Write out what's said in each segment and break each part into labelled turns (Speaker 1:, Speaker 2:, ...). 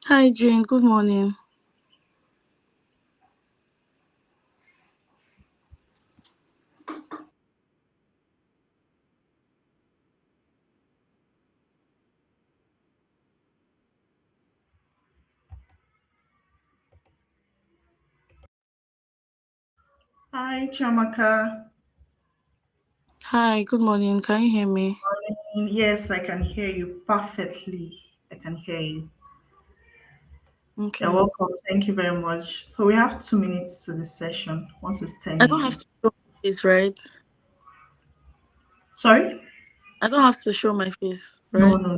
Speaker 1: Hi, Jane. Good morning.
Speaker 2: Hi, Chamaka.
Speaker 1: Hi, good morning. Can you hear me?
Speaker 2: Yes, I can hear you perfectly. I can hear you. You're
Speaker 1: Okay.
Speaker 2: welcome. Thank you very much. So we have 2 minutes to the session. Once it's 10
Speaker 1: I don't have
Speaker 2: a.m.
Speaker 1: to show my face, right?
Speaker 2: Sorry?
Speaker 1: I don't have to show my face,
Speaker 2: No,
Speaker 1: right?
Speaker 2: no,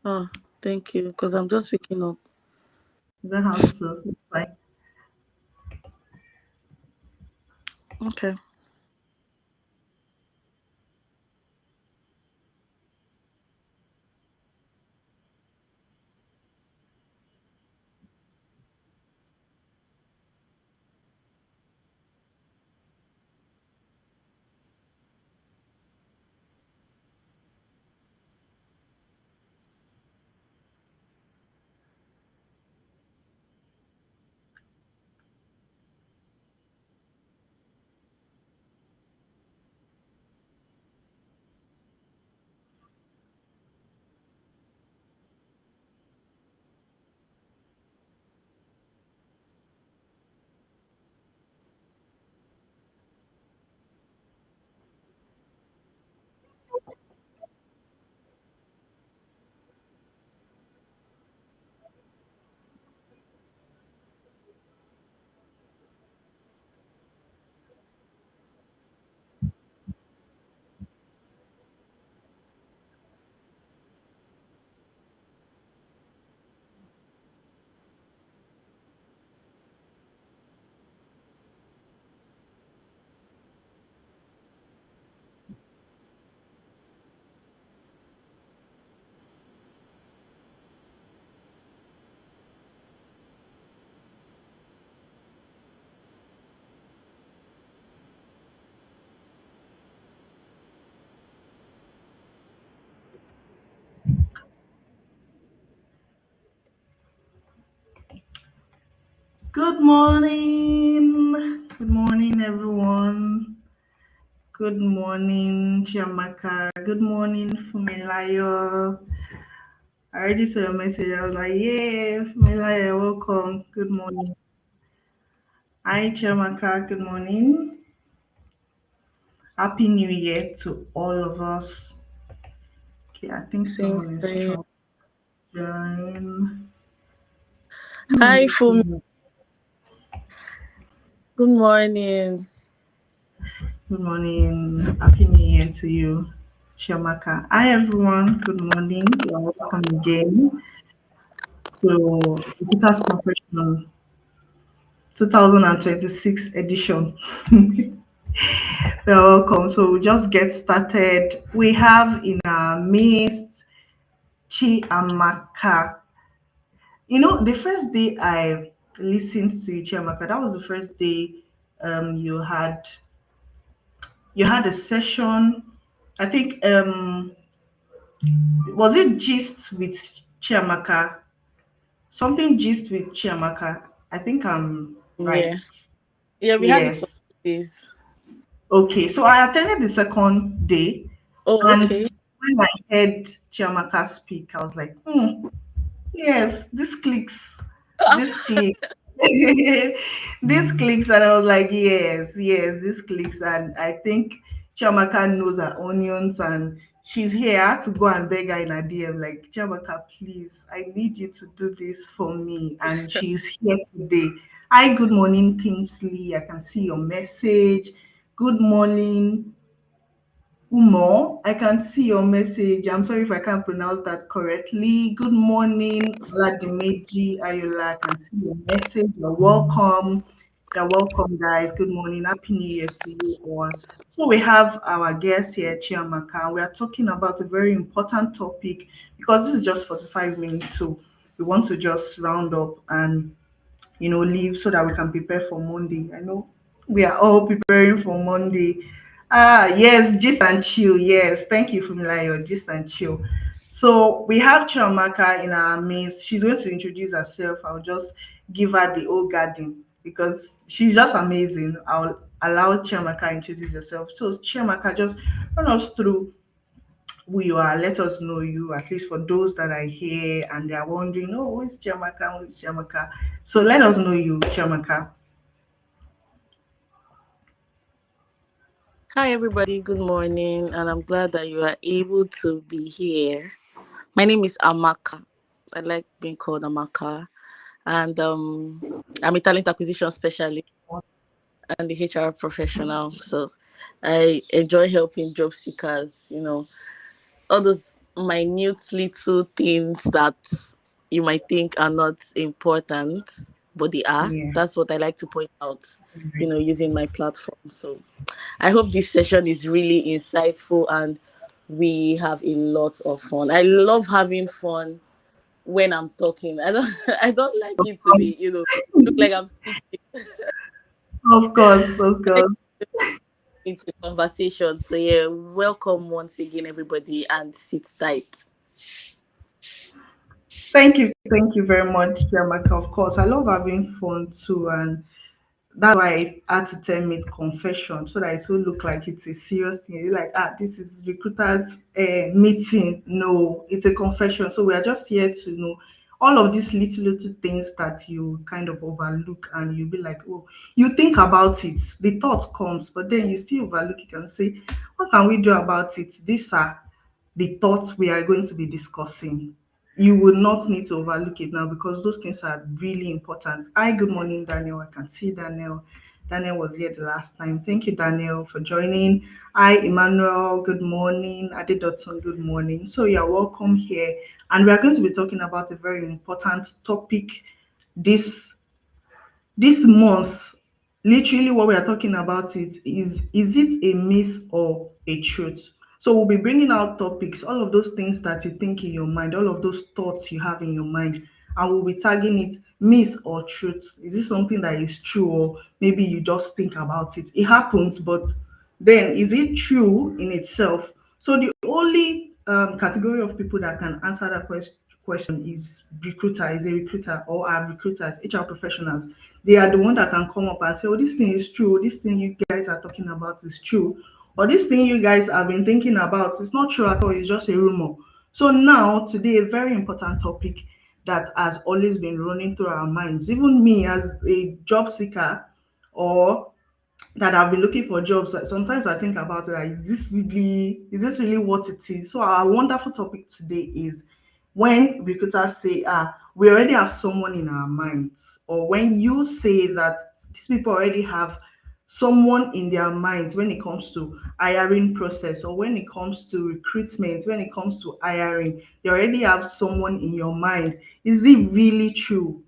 Speaker 1: Oh, thank you, because I'm just waking up.
Speaker 2: you don't have to. It's fine.
Speaker 1: Okay.
Speaker 2: Good morning. Good morning, everyone. Good morning, Chiamaka. Good morning, Fumilayo. I already saw your message. I was like, yeah, Fumilayo, welcome. Good morning. Hi, Chiamaka. Good morning. Happy New Year to all of us. Okay, I think
Speaker 1: Same
Speaker 2: someone is
Speaker 1: for you.
Speaker 2: trying to join.
Speaker 1: Hi, Fumi. Good morning.
Speaker 2: Good morning. Happy New Year to you, Chiamaka. Hi, everyone. Good morning. You're welcome again to Peter's Confession 2026 edition. You're welcome. So we'll just get started. We have in our midst Chiamaka. The first day I listened to you, Chiamaka, that was the first day you had a session. I think was it gist with Chiamaka? Something gist with Chiamaka. I think I'm
Speaker 1: Yeah.
Speaker 2: right.
Speaker 1: Yeah, we had it for
Speaker 2: Yes.
Speaker 1: 2 days.
Speaker 2: Okay. So I attended the second day,
Speaker 1: Oh,
Speaker 2: and
Speaker 1: okay.
Speaker 2: when I heard Chiamaka speak, I was like, yes, this clicks. This clicks. This clicks, and I was like, yes, yes, this clicks. And I think Chiamaka knows her onions, and she's here. I had to go and beg her in a DM, like, Chiamaka, please, I need you to do this for me. And she's here today. Hi, good morning, Kingsley. I can see your message. Good morning, Umo, I can see your message. I'm sorry if I can't pronounce that correctly. Good morning, Ladimeji Ayola. I can see your message. You're welcome. You're welcome, guys. Good morning. Happy New Year to you all. So we have our guest here, Chiamaka. We are talking about a very important topic because this is just 45 minutes. So we want to just round up and leave so that we can prepare for Monday. I know we are all preparing for Monday. Yes, gist and chill. Yes, thank you, Fumilayo. Gist and chill. So we have Chiamaka in our midst. She's going to introduce herself. I'll just give her the old garden because she's just amazing. I'll allow Chiamaka introduce herself. So Chiamaka, just run us through who you are. Let us know you, at least for those that are here and they are wondering, oh, who is Chiamaka? Who is Chiamaka? So let us know you, Chiamaka.
Speaker 1: Hi, everybody. Good morning, and I'm glad that you are able to be here. My name is Amaka. I like being called Amaka, and I'm a talent acquisition specialist and the HR professional. So I enjoy helping job seekers. All those minute little things that you might think are not important, but they are.
Speaker 2: Yeah.
Speaker 1: That's what I like to point out. Using my platform. So I hope this session is really insightful and we have a lot of fun. I love having fun when I'm talking. I don't I don't like it to be, look like I'm teaching.
Speaker 2: Of course, of
Speaker 1: I like
Speaker 2: course.
Speaker 1: into conversation. So yeah, welcome once again everybody and sit tight.
Speaker 2: Thank you very much, Chiamaka. Of course, I love having fun too, and that's why I had to tell me confession so that it will look like it's a serious thing. You're like, this is recruiters meeting. No, it's a confession. So we are just here to know all of these little things that you kind of overlook, and you'll be like, oh, you think about it, the thought comes, but then you still overlook it and say, what can we do about it? These are the thoughts we are going to be discussing. You will not need to overlook it now because those things are really important. Hi, good morning, Daniel. I can see Daniel. Daniel was here the last time. Thank you, Daniel, for joining. Hi, Emmanuel. Good morning. Ade Dotson, good morning. So you're welcome here. And we are going to be talking about a very important topic this month. Literally what we are talking about it is it a myth or a truth? So we'll be bringing out topics, all of those things that you think in your mind, all of those thoughts you have in your mind, and we'll be tagging it myth or truth. Is this something that is true, or maybe you just think about it? It happens, but then is it true in itself? So the only category of people that can answer that question is is a recruiter, or are recruiters, HR professionals. They are the one that can come up and say, oh, this thing is true, this thing you guys are talking about is true, or this thing you guys have been thinking about is not true at all, it's just a rumor. So now today, a very important topic that has always been running through our minds, even me as a job seeker, or that I've been looking for jobs. Sometimes I think about it, like, is this really what it is? So our wonderful topic today is when recruiters say, we already have someone in our minds, or when you say that these people already have someone in their minds when it comes to hiring process, or when it comes to recruitment, when it comes to hiring, they already have someone in your mind. Is it really true?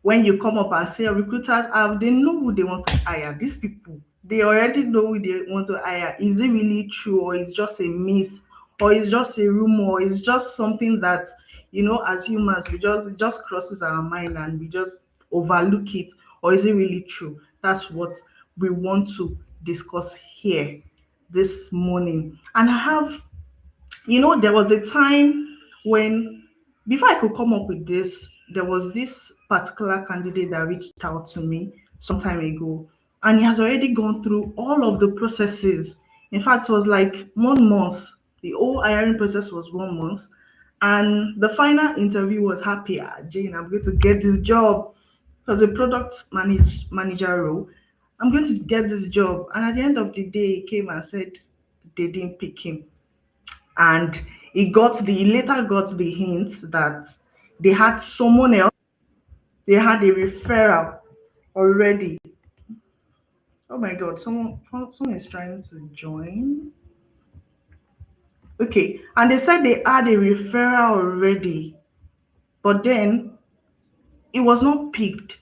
Speaker 2: When you come up and say, recruiters have, they know who they want to hire. These people, they already know who they want to hire. Is it really true, or it's just a myth, or it's just a rumor, or it's just something that, as humans, it just crosses our mind and we just overlook it, or is it really true? That's what we want to discuss here this morning. And I have, there was a time when, before I could come up with this, there was this particular candidate that reached out to me some time ago, and he has already gone through all of the processes. In fact, it was like 1 month. The whole hiring process was 1 month, and the final interview was happy. Jane, I'm going to get this job. It was a manager role. I'm going to get this job. And at the end of the day, he came and said they didn't pick him, and he later got the hint that they had someone else, they had a referral already. Oh my god, someone is trying to join. Okay, and they said they had a referral already, but then it was not picked,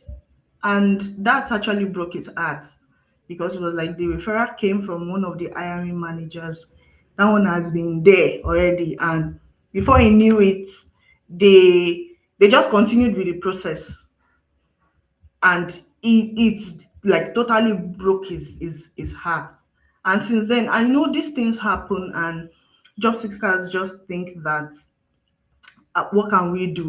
Speaker 2: and that's actually broke his heart, because it was like the referral came from one of the hiring managers. That one has been there already, and before he knew it, they just continued with the process, and it's like totally broke his heart. And since then, I know these things happen, and job seekers just think that. what can we do?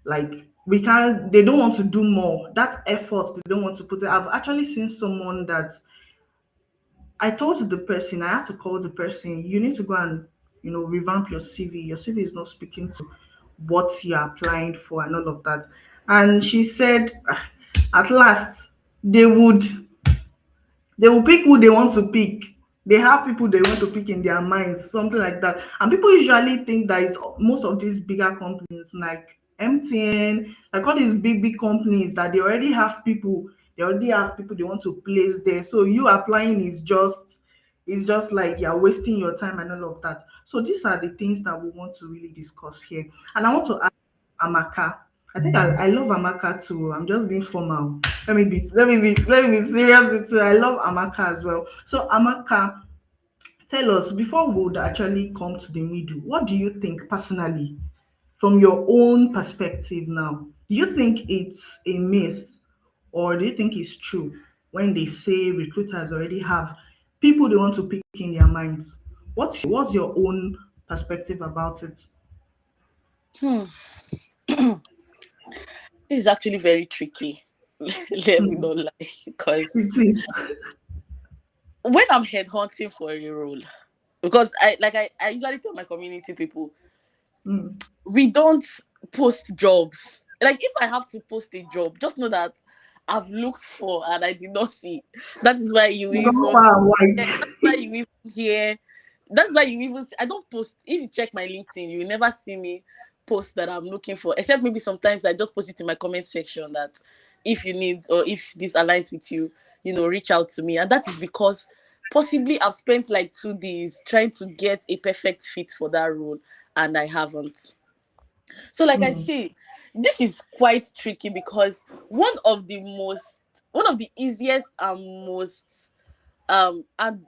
Speaker 2: Like, we can't, they don't want to do more. That effort, they don't want to put it. I've actually seen someone that I told the person, I had to call the person, you need to go and, revamp your CV. Your CV is not speaking to what you're applying for and all of that. And she said, "Ah, at last, they would they will pick who they want to pick. They have people they want to pick in their minds, something like that. And people usually think that it's most of these bigger companies like MTN, like all these big companies, that they already have people they want to place there. So you applying is just like you're wasting your time and all of that. So these are the things that we want to really discuss here. And I want to ask Amaka. I think I love Amaka too. I'm just being formal. Let me be serious with you. I love Amaka as well. So Amaka, tell us, before we would actually come to the middle, what do you think personally, from your own perspective now? Do you think it's a myth, or do you think it's true when they say recruiters already have people they want to pick in their minds? What's your own perspective about it?
Speaker 1: Hmm. This is actually very tricky. Let me
Speaker 2: Hmm.
Speaker 1: not lie, because
Speaker 2: It is.
Speaker 1: when I'm headhunting for a role, because I usually tell my community people,
Speaker 2: Hmm.
Speaker 1: we don't post jobs. Like, if I have to post a job, just know that I've looked for and I did not see. That is why you
Speaker 2: You go
Speaker 1: even,
Speaker 2: far and
Speaker 1: yeah,
Speaker 2: wide.
Speaker 1: that's why you even hear. That's why you even. I don't post. If you check my LinkedIn, you will never see me post that I'm looking for. Except maybe sometimes I just post it in my comment section that if you need, or if this aligns with you, reach out to me. And that is because possibly I've spent like 2 days trying to get a perfect fit for that role, and I haven't. So, like I
Speaker 2: Hmm.
Speaker 1: say, this is quite tricky because one of the easiest and most and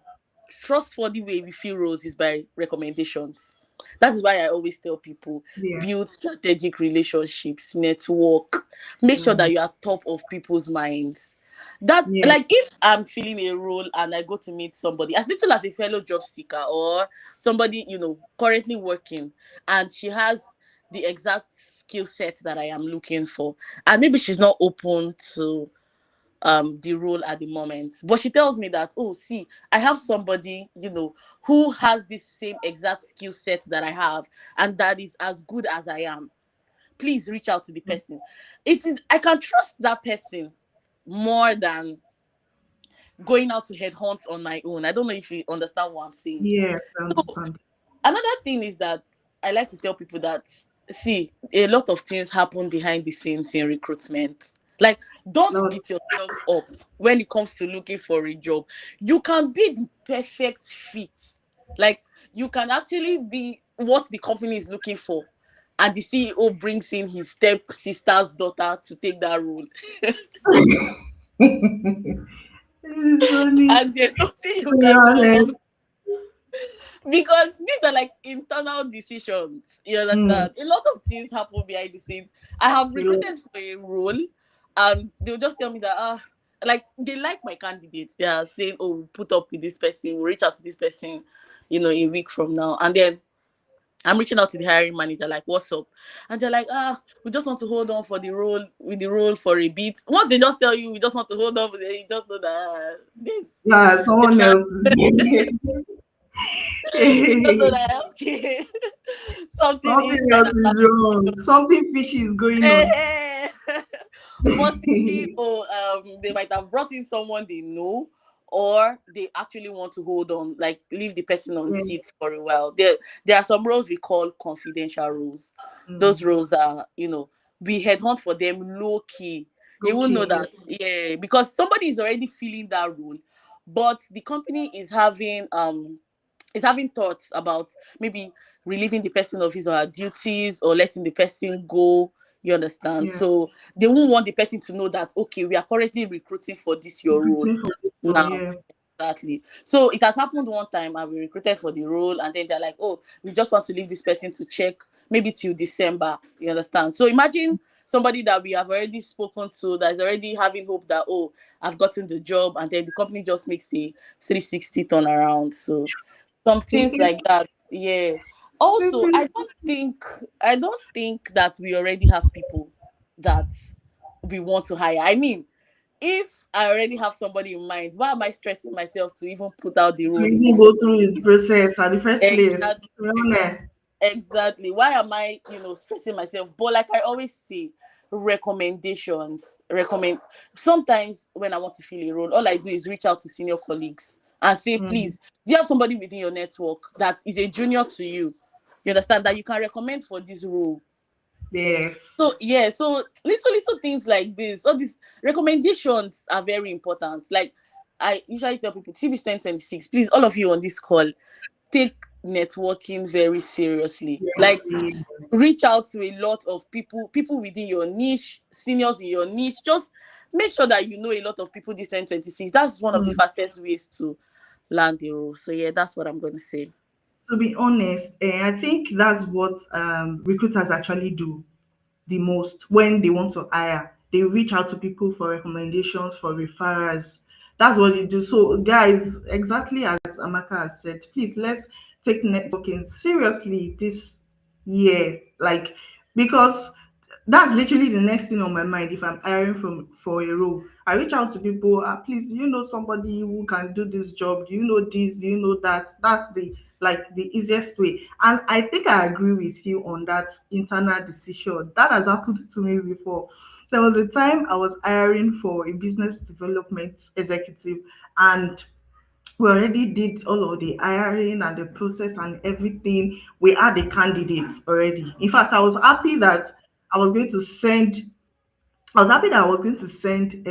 Speaker 1: trustworthy way we feel roles is by recommendations. That is why I always tell people,
Speaker 2: Yeah.
Speaker 1: build strategic relationships, network, make sure
Speaker 2: Hmm.
Speaker 1: that you are top of people's minds. That,
Speaker 2: Yeah.
Speaker 1: like, if I'm filling a role and I go to meet somebody as little as a fellow job seeker, or somebody currently working, and she has the exact skill set that I am looking for, and maybe she's not open to the role at the moment, but she tells me that, oh, see, I have somebody who has this same exact skill set that I have, and that is as good as I am. Please reach out to the person. It is I can trust that person more than going out to headhunt on my own. I don't know if you understand what I'm saying.
Speaker 2: Yes, I
Speaker 1: So
Speaker 2: understand.
Speaker 1: another thing is that I like to tell people that, see, a lot of things happen behind the scenes in recruitment. Like, don't
Speaker 2: Lord.
Speaker 1: beat yourself up when it comes to looking for a job. You can be the perfect fit. Like, you can actually be what the company is looking for, and the CEO brings in his step sister's daughter to take that role.
Speaker 2: It's funny.
Speaker 1: And there's nothing
Speaker 2: To
Speaker 1: you
Speaker 2: be
Speaker 1: can do about,
Speaker 2: honest.
Speaker 1: because these are like internal decisions. You
Speaker 2: Hmm.
Speaker 1: understand? A lot of things happen behind the scenes. I have recruited for a role, and they'll just tell me that, like, they like my candidates. They are saying, oh, we'll put up with this person, we'll reach out to this person, a week from now. And then I'm reaching out to the hiring manager, like, what's up? And they're like, we just want to hold on for the role, with the role for a bit. Once they just tell you we just want to hold on, you just know that, this,
Speaker 2: Yeah, someone
Speaker 1: they're
Speaker 2: else is
Speaker 1: you just know
Speaker 2: here.
Speaker 1: that, okay, something
Speaker 2: Something
Speaker 1: inside
Speaker 2: else
Speaker 1: has
Speaker 2: is
Speaker 1: happened.
Speaker 2: wrong. Something fishy is going on.
Speaker 1: Eh, possibly, or they might have brought in someone they know, or they actually want to hold on, like leave the person on
Speaker 2: Yeah.
Speaker 1: seat for a while. There are some roles we call confidential roles. Those
Speaker 2: Hmm.
Speaker 1: roles are, we headhunt for them low key. You won't know
Speaker 2: Okay. Yeah.
Speaker 1: that, yeah, because somebody is already filling that role, but the company is having thoughts about maybe relieving the person of his or her duties, or letting the person go. You understand?
Speaker 2: Yeah.
Speaker 1: So they won't want the person to know that, okay, we are currently recruiting for this your role
Speaker 2: Recruiting for this role.
Speaker 1: now.
Speaker 2: Yeah.
Speaker 1: Exactly. So it has happened one time, and we recruited for the role, and then they're like, oh, we just want to leave this person to check maybe till December. You understand? So imagine somebody that we have already spoken to, that's already having hope that, oh, I've gotten the job, and then the company just makes a 360 turnaround. So some things like that, yeah. Also, I don't think that we already have people that we want to hire. I mean, if I already have somebody in mind, why am I stressing myself to even put out the
Speaker 2: To
Speaker 1: role in the
Speaker 2: even
Speaker 1: first
Speaker 2: go through the
Speaker 1: place?
Speaker 2: process at the first place.
Speaker 1: Exactly.
Speaker 2: To be honest.
Speaker 1: Exactly. Why am I, stressing myself? But like I always say, recommendations. Recommend sometimes when I want to fill a role, all I do is reach out to senior colleagues and say,
Speaker 2: Mm,
Speaker 1: please, do you have somebody within your network that is a junior to you? You understand that you can recommend for this role.
Speaker 2: yes.
Speaker 1: So yeah, so little things like this, all these recommendations are very important. Like I usually tell people, TB 2026, please, all of you on this call, take networking very seriously.
Speaker 2: Yes.
Speaker 1: Like
Speaker 2: Yes.
Speaker 1: reach out to a lot of people within your niche, seniors in your niche. Just make sure that you know a lot of people this 2026. That's one of the
Speaker 2: Mm.
Speaker 1: fastest ways to land the role. So yeah, that's what I'm gonna say.
Speaker 2: To be honest, I think that's what recruiters actually do the most when they want to hire. They reach out to people for recommendations, for referrals. That's what they do. So, guys, exactly as Amaka has said, please let's take networking seriously this year. Like, because that's literally the next thing on my mind if I'm hiring from for a role. I reach out to people, please, do you know somebody who can do this job? Do you know this? Do you know that? That's the the easiest way. And I think I agree with you on that internal decision. That has happened to me before. There was a time I was hiring for a business development executive, and we already did all of the hiring and the process and everything. We had a candidate already. In fact, I was going to send I was happy that I was going to send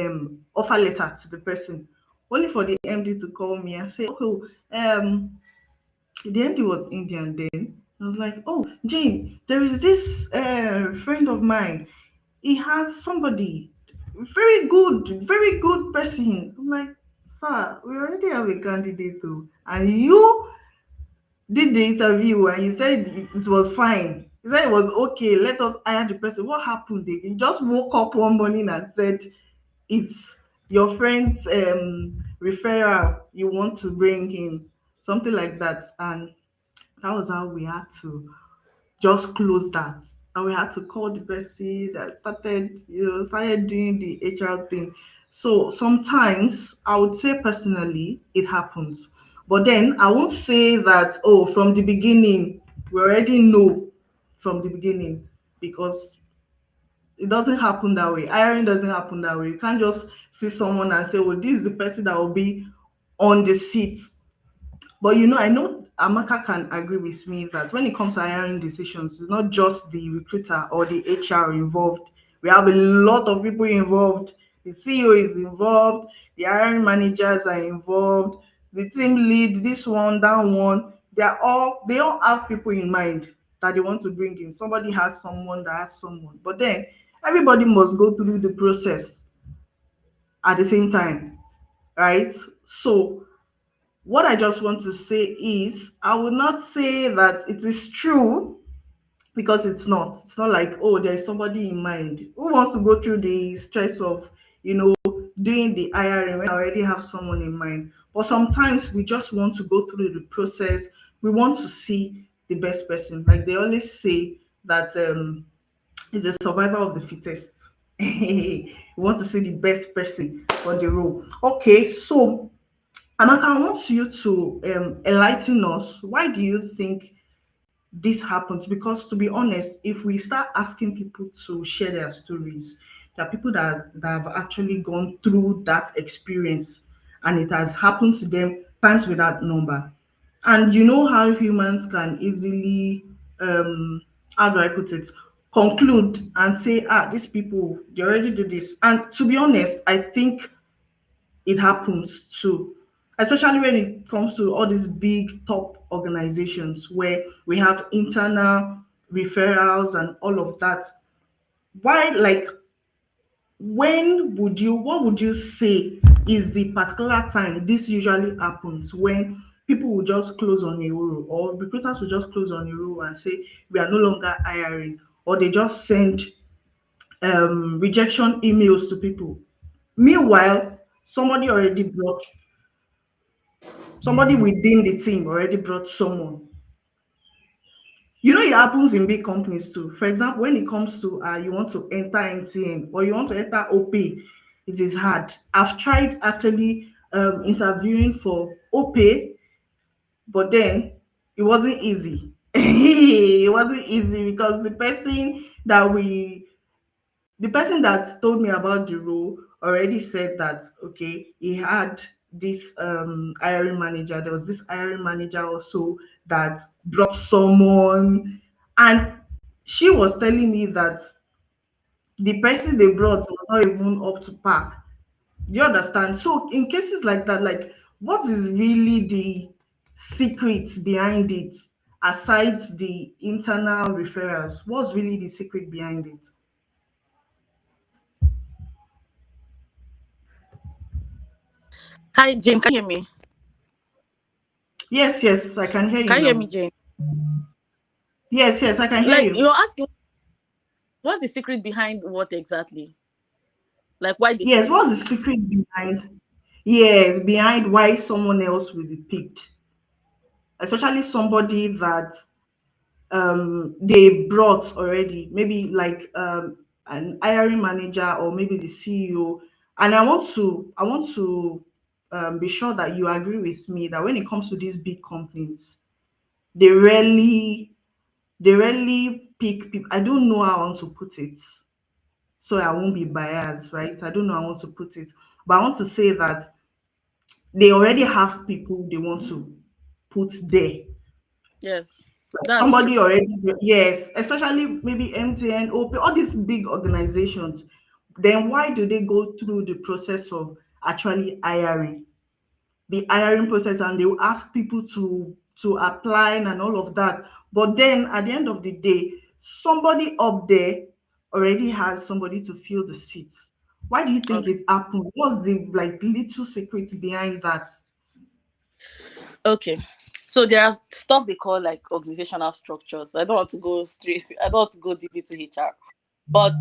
Speaker 2: offer letter to the person, only for the MD to call me and say, "Oh, the MD was Indian then." I was like, "Oh, Jane, there is this friend of mine. He has somebody very good person." I'm like, "Sir, we already have a candidate though, and you did the interview and you said it was fine. You said it was okay. Let us hire the person. What happened? You just woke up one morning and said it's your friend's referral you want to bring in, something like that." And that was how we had to just close that. And we had to call the person that started doing the HR thing. So sometimes I would say personally it happens. But then I won't say that, oh, from the beginning, we already know from the beginning, because it doesn't happen that way. Hiring doesn't happen that way. You can't just see someone and say, oh, this is the person that will be on the seat. But I know Amaka can agree with me that when it comes to hiring decisions, it's not just the recruiter or the HR involved. We have a lot of people involved. The CEO is involved, the hiring managers are involved, the team lead, this one, that one. They all have people in mind that they want to bring in. Somebody has someone that has someone. But then everybody must go through the process at the same time, right? So what I just want to say is, I would not say that it is true, because it's not. It's not like, oh, there's somebody in mind. Who wants to go through the stress of, doing the hiring when I already have someone in mind? But sometimes we just want to go through the process. We want to see the best person. Like they always say that it's a survival of the fittest. We want to see the best person for the role. Okay, so Amaka, I want you to enlighten us. Why do you think this happens? Because to be honest, if we start asking people to share their stories, there are people that have actually gone through that experience and it has happened to them times without number. And you know how humans can easily, how do I put it, conclude and say, these people, they already do this. And to be honest, I think it happens too, especially when it comes to all these big top organizations where we have internal referrals and all of that. Why, like, what would you say is the particular time this usually happens, when people will just close on a role, or recruiters will just close on a role and say we are no longer hiring, or they just send rejection emails to people? Meanwhile, somebody within the team already brought someone. It happens in big companies too. For example, when it comes to you want to enter MTN or you want to enter OPay, it is hard. I've tried actually interviewing for OPay, but then it wasn't easy. It wasn't easy because the person that told me about the role already said that okay, he had this hiring manager. There was this hiring manager also that brought someone, and she was telling me that the person they brought was not even up to par. Do you understand? So in cases like that, like what is really the secret behind it aside the internal referrals? What's really the secret behind it?
Speaker 1: Hi, Jane. Can you hear me?
Speaker 2: Yes, yes, I can hear you
Speaker 1: Can you hear me,
Speaker 2: now.
Speaker 1: Jane?
Speaker 2: Yes, yes, I can hear
Speaker 1: Like,
Speaker 2: you.
Speaker 1: you're asking, what's the secret behind what exactly? Like, why they
Speaker 2: Yes,
Speaker 1: pick
Speaker 2: what's
Speaker 1: me?
Speaker 2: the secret behind? Yes, behind why someone else will be picked, especially somebody that they brought already, maybe like an hiring manager or maybe the CEO. And I want to be sure that you agree with me that when it comes to these big companies, they rarely they rarely pick people. I don't know how I want to put it, so I won't be biased, right? I don't know how I want to put it, but I want to say that they already have people they want to put there.
Speaker 1: Yes,
Speaker 2: Like
Speaker 1: that's true.
Speaker 2: somebody already, yes, especially maybe MTN, OP, all these big organizations. Then why do they go through the process of actually hiring? The hiring process, and they will ask people to apply and all of that. But then at the end of the day, somebody up there already has somebody to fill the seat. Why do you think
Speaker 1: Okay.
Speaker 2: it happened? What's the like little secret behind that?
Speaker 1: Okay. So there are stuff they call like organizational structures. I don't want to go straight. I don't want to go deep into HR, but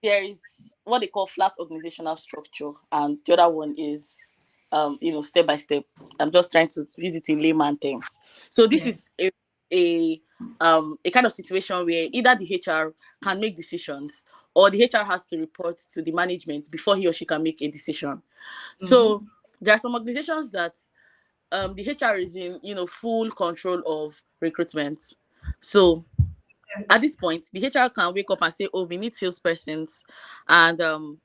Speaker 1: there is what they call flat organizational structure, and the other one is, step by step. I'm just trying to use it in layman terms. So this
Speaker 2: Yes.
Speaker 1: is a a kind of situation where either the HR can make decisions or the HR has to report to the management before he or she can make a decision. So
Speaker 2: Mm-hmm.
Speaker 1: there are some organizations that the HR is in full control of recruitment. So at this point, the HR can wake up and say, "Oh, we need salespersons," and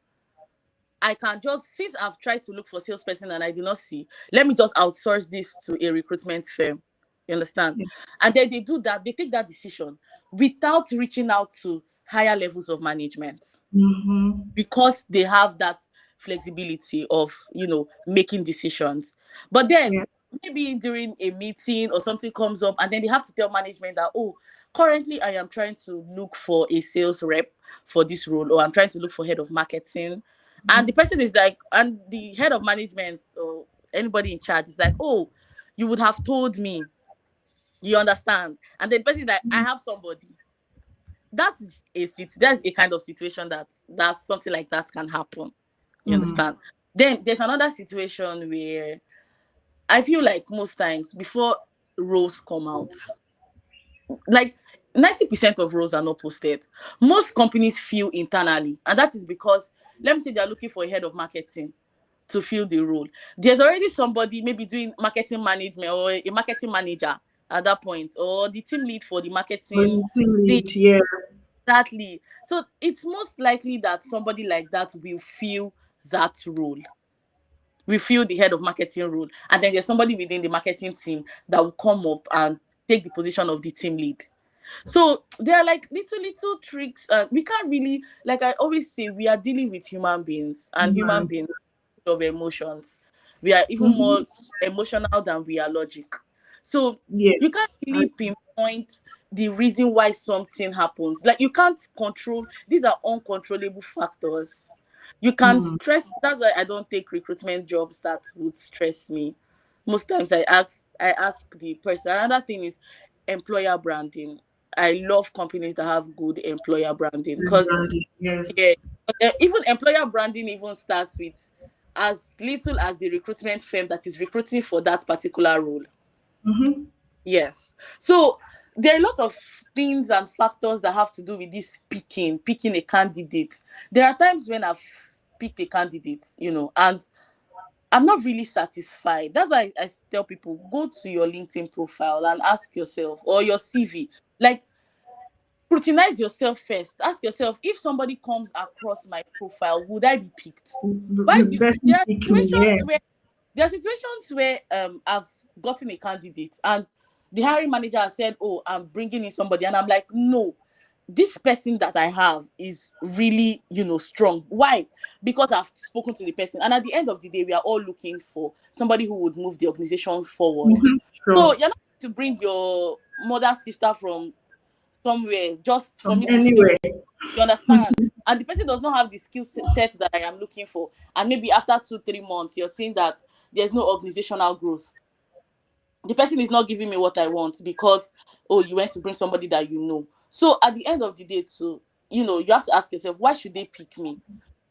Speaker 1: I can just, since I've tried to look for salesperson and I did not see, let me just outsource this to a recruitment firm. You understand?
Speaker 2: Yeah.
Speaker 1: And then they do that. They take that decision without reaching out to higher levels of management
Speaker 2: Mm-hmm.
Speaker 1: because they have that flexibility of making decisions. But then
Speaker 2: Yeah.
Speaker 1: maybe during a meeting or something comes up and then they have to tell management that, oh, currently I am trying to look for a sales rep for this role, or I'm trying to look for head of marketing. And the person is like, and the head of management or anybody in charge is like, oh, you would have told me. You understand? And the person is like, I have somebody. That's a kind of situation that's something like that can happen. You
Speaker 2: Mm.
Speaker 1: understand? Then there's another situation where I feel like most times before roles come out, like 90% of roles are not posted. Most companies feel internally, and that is because, let me say, they're looking for a head of marketing to fill the role. There's already somebody maybe doing marketing management or a marketing manager at that point, or the team lead for the
Speaker 2: Or
Speaker 1: marketing.
Speaker 2: the team lead, yeah.
Speaker 1: Exactly. So it's most likely that somebody like that will fill that role. We fill the head of marketing role. And then there's somebody within the marketing team that will come up and take the position of the team lead. So there are like little tricks. We can't really, like I always say, we are dealing with human beings, and human
Speaker 2: Human.
Speaker 1: beings of emotions. We are even
Speaker 2: Mm-hmm.
Speaker 1: more emotional than we are logic. So you can't
Speaker 2: Yes.
Speaker 1: really pinpoint the reason why something happens. Like you can't control, these are uncontrollable factors. You can
Speaker 2: Mm.
Speaker 1: stress. That's why I don't take recruitment jobs that would stress me. Most times I ask the person. Another thing is employer branding. I love companies that have good employer branding because,
Speaker 2: Branding.
Speaker 1: yeah,
Speaker 2: Yes.
Speaker 1: even employer branding even starts with as little as the recruitment firm that is recruiting for that particular role.
Speaker 2: Mm-hmm.
Speaker 1: Yes. So there are a lot of things and factors that have to do with this picking a candidate. There are times when I've picked a candidate, and I'm not really satisfied. That's why I tell people, go to your LinkedIn profile and ask yourself, or your CV, like, scrutinize yourself first. Ask yourself, if somebody comes across my profile, would I be picked? Why
Speaker 2: The
Speaker 1: do
Speaker 2: person
Speaker 1: there are
Speaker 2: pick me,
Speaker 1: situations where
Speaker 2: yes.
Speaker 1: I've gotten a candidate and the hiring manager has said, "Oh, I'm bringing in somebody," and I'm like, "No, this person that I have is really, strong." Why? Because I've spoken to the person, and at the end of the day, we are all looking for somebody who would move the organization forward.
Speaker 2: Mhm.
Speaker 1: So
Speaker 2: Sure.
Speaker 1: you're not going to bring your mother sister from somewhere just for
Speaker 2: From
Speaker 1: me to feel.
Speaker 2: anywhere.
Speaker 1: You understand? And the person does not have the set that I am looking for. And maybe after 2, 3 months, you're seeing that there's no organizational growth. The person is not giving me what I want because, oh, you went to bring somebody that you know. So at the end of the day, too, you have to ask yourself, why should they pick me?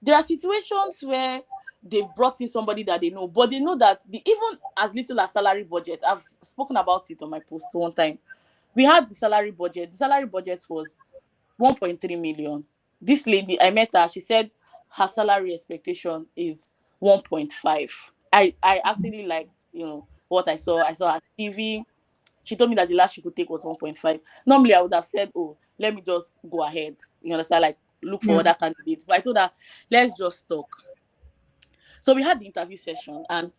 Speaker 1: There are situations where they've brought in somebody that they know, but they know that even as little as salary budget, I've spoken about it on my post one time. We had the salary budget. The salary budget was 1.3 million. This lady, I met her, she said her salary expectation is 1.5. I actually liked, what I saw. I saw her TV. She told me that the last she could take was 1.5. Normally, I would have said, oh, let me just go ahead. You understand? Like, look for
Speaker 2: Yeah.
Speaker 1: other candidates. But I told her, let's just talk. So we had the interview session. And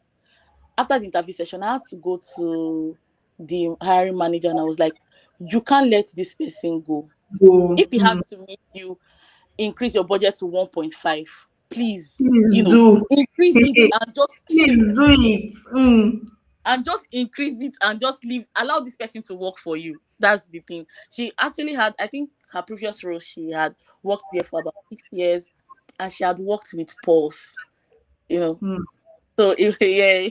Speaker 1: after the interview session, I had to go to the hiring manager and I was like, you can't let this person go.
Speaker 2: Go.
Speaker 1: If he has to make you increase your budget to 1.5, please,
Speaker 2: Please do.
Speaker 1: increase it and just
Speaker 2: Please do it.
Speaker 1: increase it and just leave, allow this person to work for you. That's the thing. She actually had, I think her previous role, she had worked there for about 6 years, and she had worked with Pulse, you know
Speaker 2: Mm.
Speaker 1: so yeah,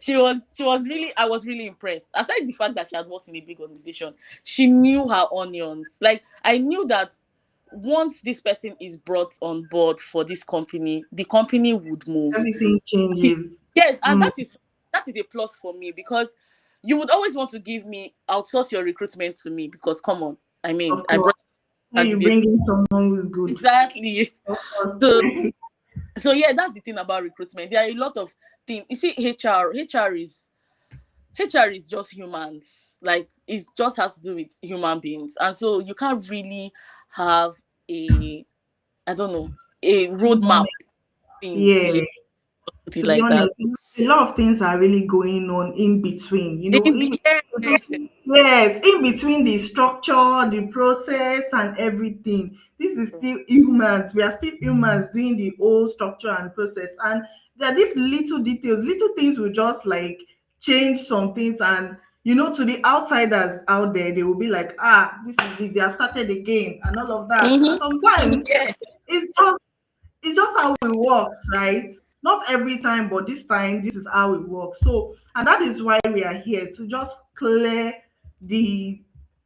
Speaker 1: she was really, I was really impressed. Aside the fact that she had worked in a big organization, she knew her onions. Like, I knew that once this person is brought on board for this company, the company would move.
Speaker 2: Everything
Speaker 1: That is-
Speaker 2: changes.
Speaker 1: yes, and
Speaker 2: Mm.
Speaker 1: that is a plus for me, because you would always want to give me, outsource your recruitment to me, because come on, I mean,
Speaker 2: Of
Speaker 1: I brought
Speaker 2: course. When you
Speaker 1: candidates.
Speaker 2: bring in someone who's good.
Speaker 1: Exactly.
Speaker 2: Of course.
Speaker 1: So yeah, that's the thing about recruitment. There are a lot of things. You see, HR is just humans. Like, it just has to do with human beings, and so you can't really have a, I don't know, a
Speaker 2: To be
Speaker 1: roadmap
Speaker 2: honest.
Speaker 1: things.
Speaker 2: Yeah.
Speaker 1: Yeah, put it
Speaker 2: To be
Speaker 1: like that.
Speaker 2: honest, a lot of things are really going on in between.
Speaker 1: Yeah.
Speaker 2: Yes, in between the structure, the process, and everything. This is still humans. We are still humans doing the whole structure and process. And there are these little details, little things will just like change some things. And to the outsiders out there, they will be like, this is it. They have started again, and all of that. And
Speaker 1: Mm-hmm.
Speaker 2: sometimes
Speaker 1: Yeah.
Speaker 2: it's just it's just how it works, right? Not every time, but this time, this is how it works. So, and that is why we are here to just clear the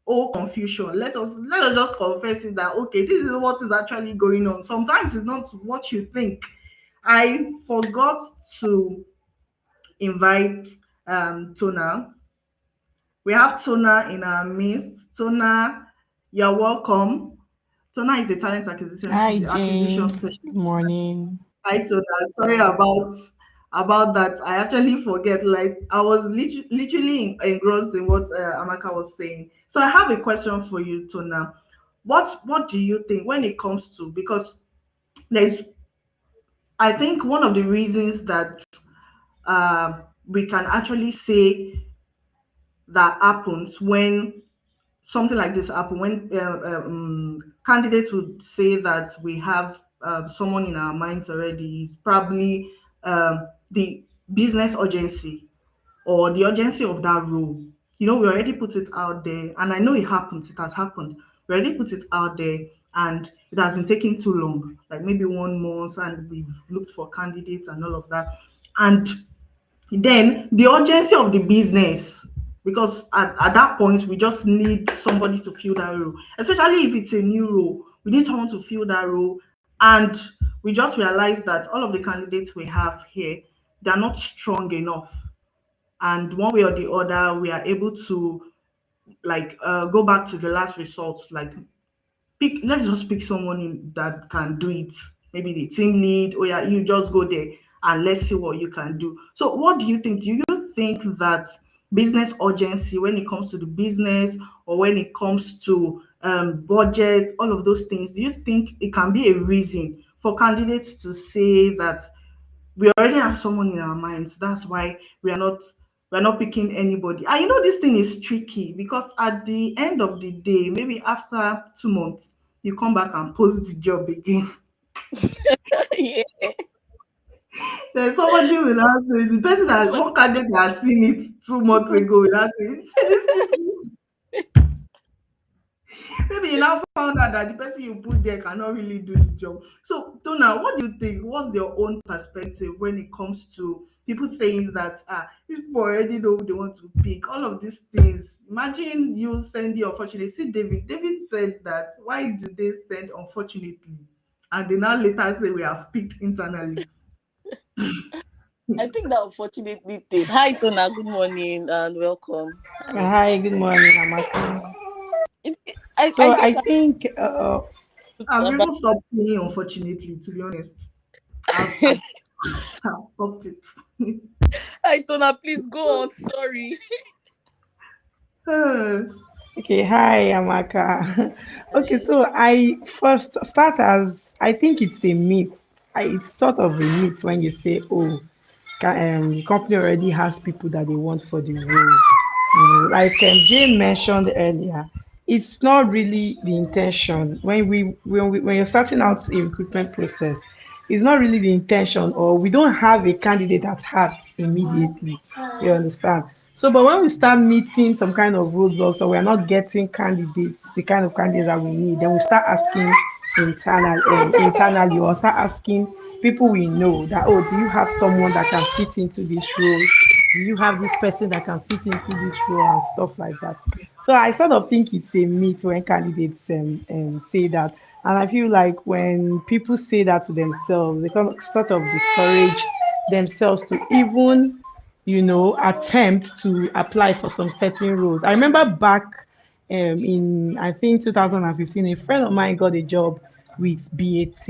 Speaker 2: whole confusion. Let us just confess it that okay, this is what is actually going on. Sometimes it's not what you think. I forgot to invite Tona. We have Tona in our midst. Tona, you're welcome. Tona is a talent
Speaker 3: Hi,
Speaker 2: acquisition
Speaker 3: Jane.
Speaker 2: specialist.
Speaker 3: Good morning.
Speaker 2: I told her, sorry about that. I actually forget. Like I was literally engrossed in what Amaka was saying. So I have a question for you, Tona. What do you think when it comes to, because there's I think one of the reasons that we can actually say that happens when something like this happen, when candidates would say that we have someone in our minds already, it's probably the business urgency or the urgency of that role. We already put it out there, and I know it happens, it has happened. We already put it out there, and it has been taking too long, like maybe 1 month, and we've looked for candidates and all of that. And then the urgency of the business, because at that point we just need somebody to fill that role, especially if it's a new role. We need someone to fill that role, and we just realize that all of the candidates we have here, they're not strong enough, and one way or the other we are able to like go back to the last resort, like pick, let's just pick someone that can do it, maybe the team lead. Oh yeah, you just go there and let's see what you can do. So what do you think? Do you think that business urgency, when it comes to the business, or when it comes to budget, all of those things, do you think it can be a reason for candidates to say that we already have someone in our minds, that's why we're not picking anybody? And this thing is tricky, because at the end of the day, maybe after 2 months, you come back and post the job again.
Speaker 1: Yeah.
Speaker 2: Then somebody will now say, the person that one candidate that has seen it 2 months ago will now say, see these people. Maybe you now found out that the person you put there cannot really do the job. So, Tona, what do you think? What's your own perspective when it comes to people saying that these people already know who they want to pick? All of these things. Imagine you sending unfortunately. See, David. David said that why do they send unfortunately? And they now later say we have picked internally.
Speaker 1: I think that unfortunately thing. Hi Tona, good morning and welcome. Hi.
Speaker 3: Hi, good morning, Amaka.
Speaker 1: I
Speaker 3: So I
Speaker 1: think I
Speaker 3: think,
Speaker 1: put
Speaker 2: I've
Speaker 1: about
Speaker 2: even stopped saying unfortunately, to be honest. I've stopped it.
Speaker 1: Hi Tona, please go on. Sorry.
Speaker 3: okay, hi, Amaka. Okay,
Speaker 1: Hi.
Speaker 3: so I first start as I think it's a myth. It's sort of a myth when you say, oh, the company already has people that they want for the role. Like Jane mentioned earlier, it's not really the intention when you're starting out a recruitment process. It's not really the intention, or we don't have a candidate at heart immediately. You understand? So, but when we start meeting some kind of roadblocks, or we're not getting candidates, the kind of candidates that we need, then we start asking internally, or start asking people we know that, oh, do you have someone that can fit into this role? Do you have this person that can fit into this role, and stuff like that? So I sort of think it's a myth when candidates say that. And I feel like when people say that to themselves, they kind of sort of discourage themselves to even, attempt to apply for some certain roles. I remember back in, I think, 2015, a friend of mine got a job with BAT.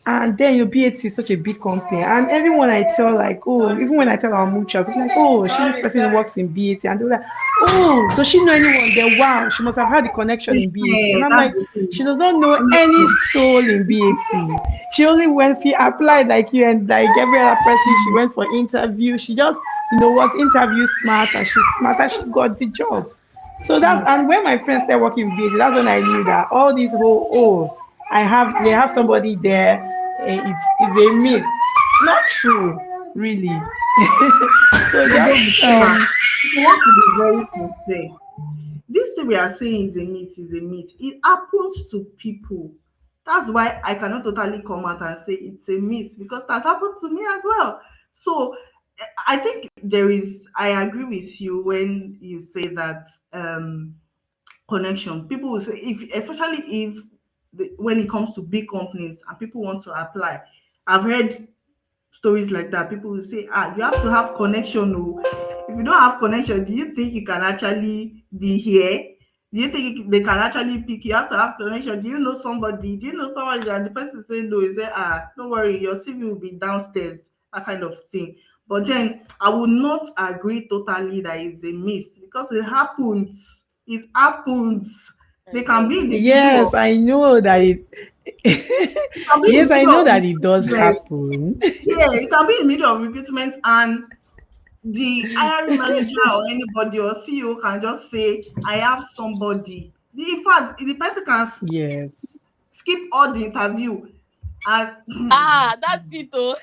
Speaker 3: And then your BAT is such a big company. And everyone I tell, like, oh, even when I tell our mutual, people like, oh, this person who works in BAT. And they're like, oh, does she know anyone there? Wow, she must have had a connection in BAT. And I'm
Speaker 2: That's
Speaker 3: like,
Speaker 2: the thing.
Speaker 3: she does not know any
Speaker 2: Honestly,
Speaker 3: soul in BAT. She only went, she applied like you and like every other person. She went for interview. She just, was interview smart, and she's smart, and she got the job. So that's, and when my friends started working with BAT, that's when I knew that all these whole, oh, they have somebody there, it's a myth. Not true, really. So
Speaker 2: no,
Speaker 3: just
Speaker 2: baby, Tona, if you want to be very sincere, this thing we are saying is a myth, is a myth. It happens to people. That's why I cannot totally come out and say it's a myth, because that's happened to me as well. So I think I agree with you when you say that connection. People will say, if especially if when it comes to big companies and people want to apply. I've heard stories like that. People will say, you have to have connection. Oh. If you don't have connection, do you think you can actually be here? Do you think they can actually pick you? You have to have connection. Do you know somebody? Do you know somebody? And the person say no, you say, don't worry, your CV will be downstairs, that kind of thing. But then I will not agree totally that it's a myth, because it happens. It happens.
Speaker 1: I
Speaker 2: They can
Speaker 1: know.
Speaker 2: be in the middle
Speaker 3: yes,
Speaker 2: of
Speaker 3: I know that it.
Speaker 2: you can be in the
Speaker 3: yes, I
Speaker 2: middle
Speaker 3: know
Speaker 2: of
Speaker 3: that it does
Speaker 2: recruitment.
Speaker 3: happen.
Speaker 2: Yeah, you can be in the middle of recruitment, and the hiring manager or anybody or CEO can just say, I have somebody. In fact, the person can
Speaker 3: yes.
Speaker 2: skip all the interview, and
Speaker 1: That's it. Oh,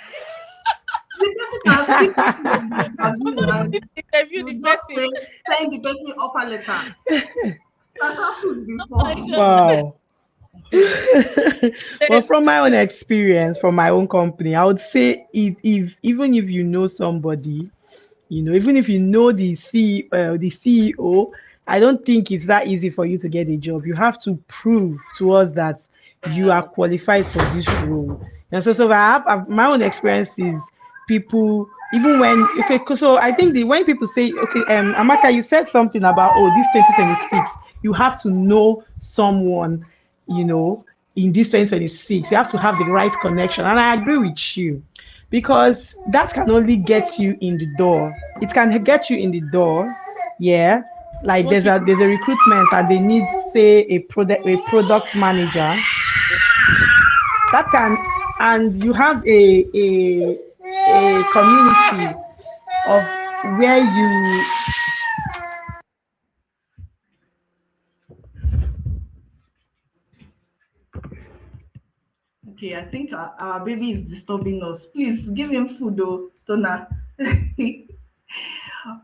Speaker 2: the person can skip all of the
Speaker 1: you
Speaker 2: interview,
Speaker 1: don't
Speaker 2: and
Speaker 1: even need to interview
Speaker 2: you
Speaker 1: the
Speaker 2: just
Speaker 1: person.
Speaker 2: say, send the person offer letter. That's happened
Speaker 1: Oh
Speaker 2: before.
Speaker 1: my god.
Speaker 3: Wow. Well, from my own experience, from my own company, I would say, if even if you know somebody, even if you know the CEO, I don't think it's that easy for you to get a job. You have to prove to us that you are
Speaker 1: Yeah.
Speaker 3: qualified for this role. And so I have my own experiences. People Even when okay, so I think the when people say okay, Amaka, you said something about oh this 2026, you have to know someone, you know, in this 2026, you have to have the right connection, and I agree with you because that can only get you in the door. It can get you in the door, yeah.
Speaker 1: It
Speaker 3: Like
Speaker 1: won't keep
Speaker 3: there's a recruitment and they need say a product manager
Speaker 1: you.
Speaker 3: that can and you have a community of where you
Speaker 2: Okay, I think our baby is disturbing us. Please give him food, though, Tona.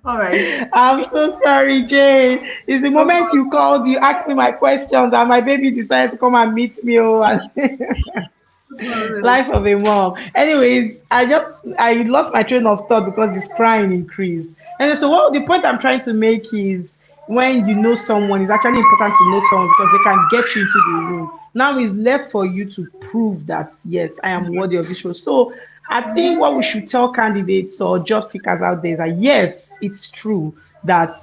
Speaker 2: All right.
Speaker 3: I'm so sorry, Jane. It's the
Speaker 2: No
Speaker 3: moment you called, you asked me my questions, and my baby decided to come and meet me. Oh,
Speaker 2: problem.
Speaker 3: life of a mom. Anyways, I lost my train of thought because this crying increased. And so what the point I'm trying to make is when you know someone, it's actually important to know someone because they can get you into the room. Now it's left for you to prove that yes, I am worthy of this role. So I think what we should tell candidates or job seekers out there is that yes, it's true that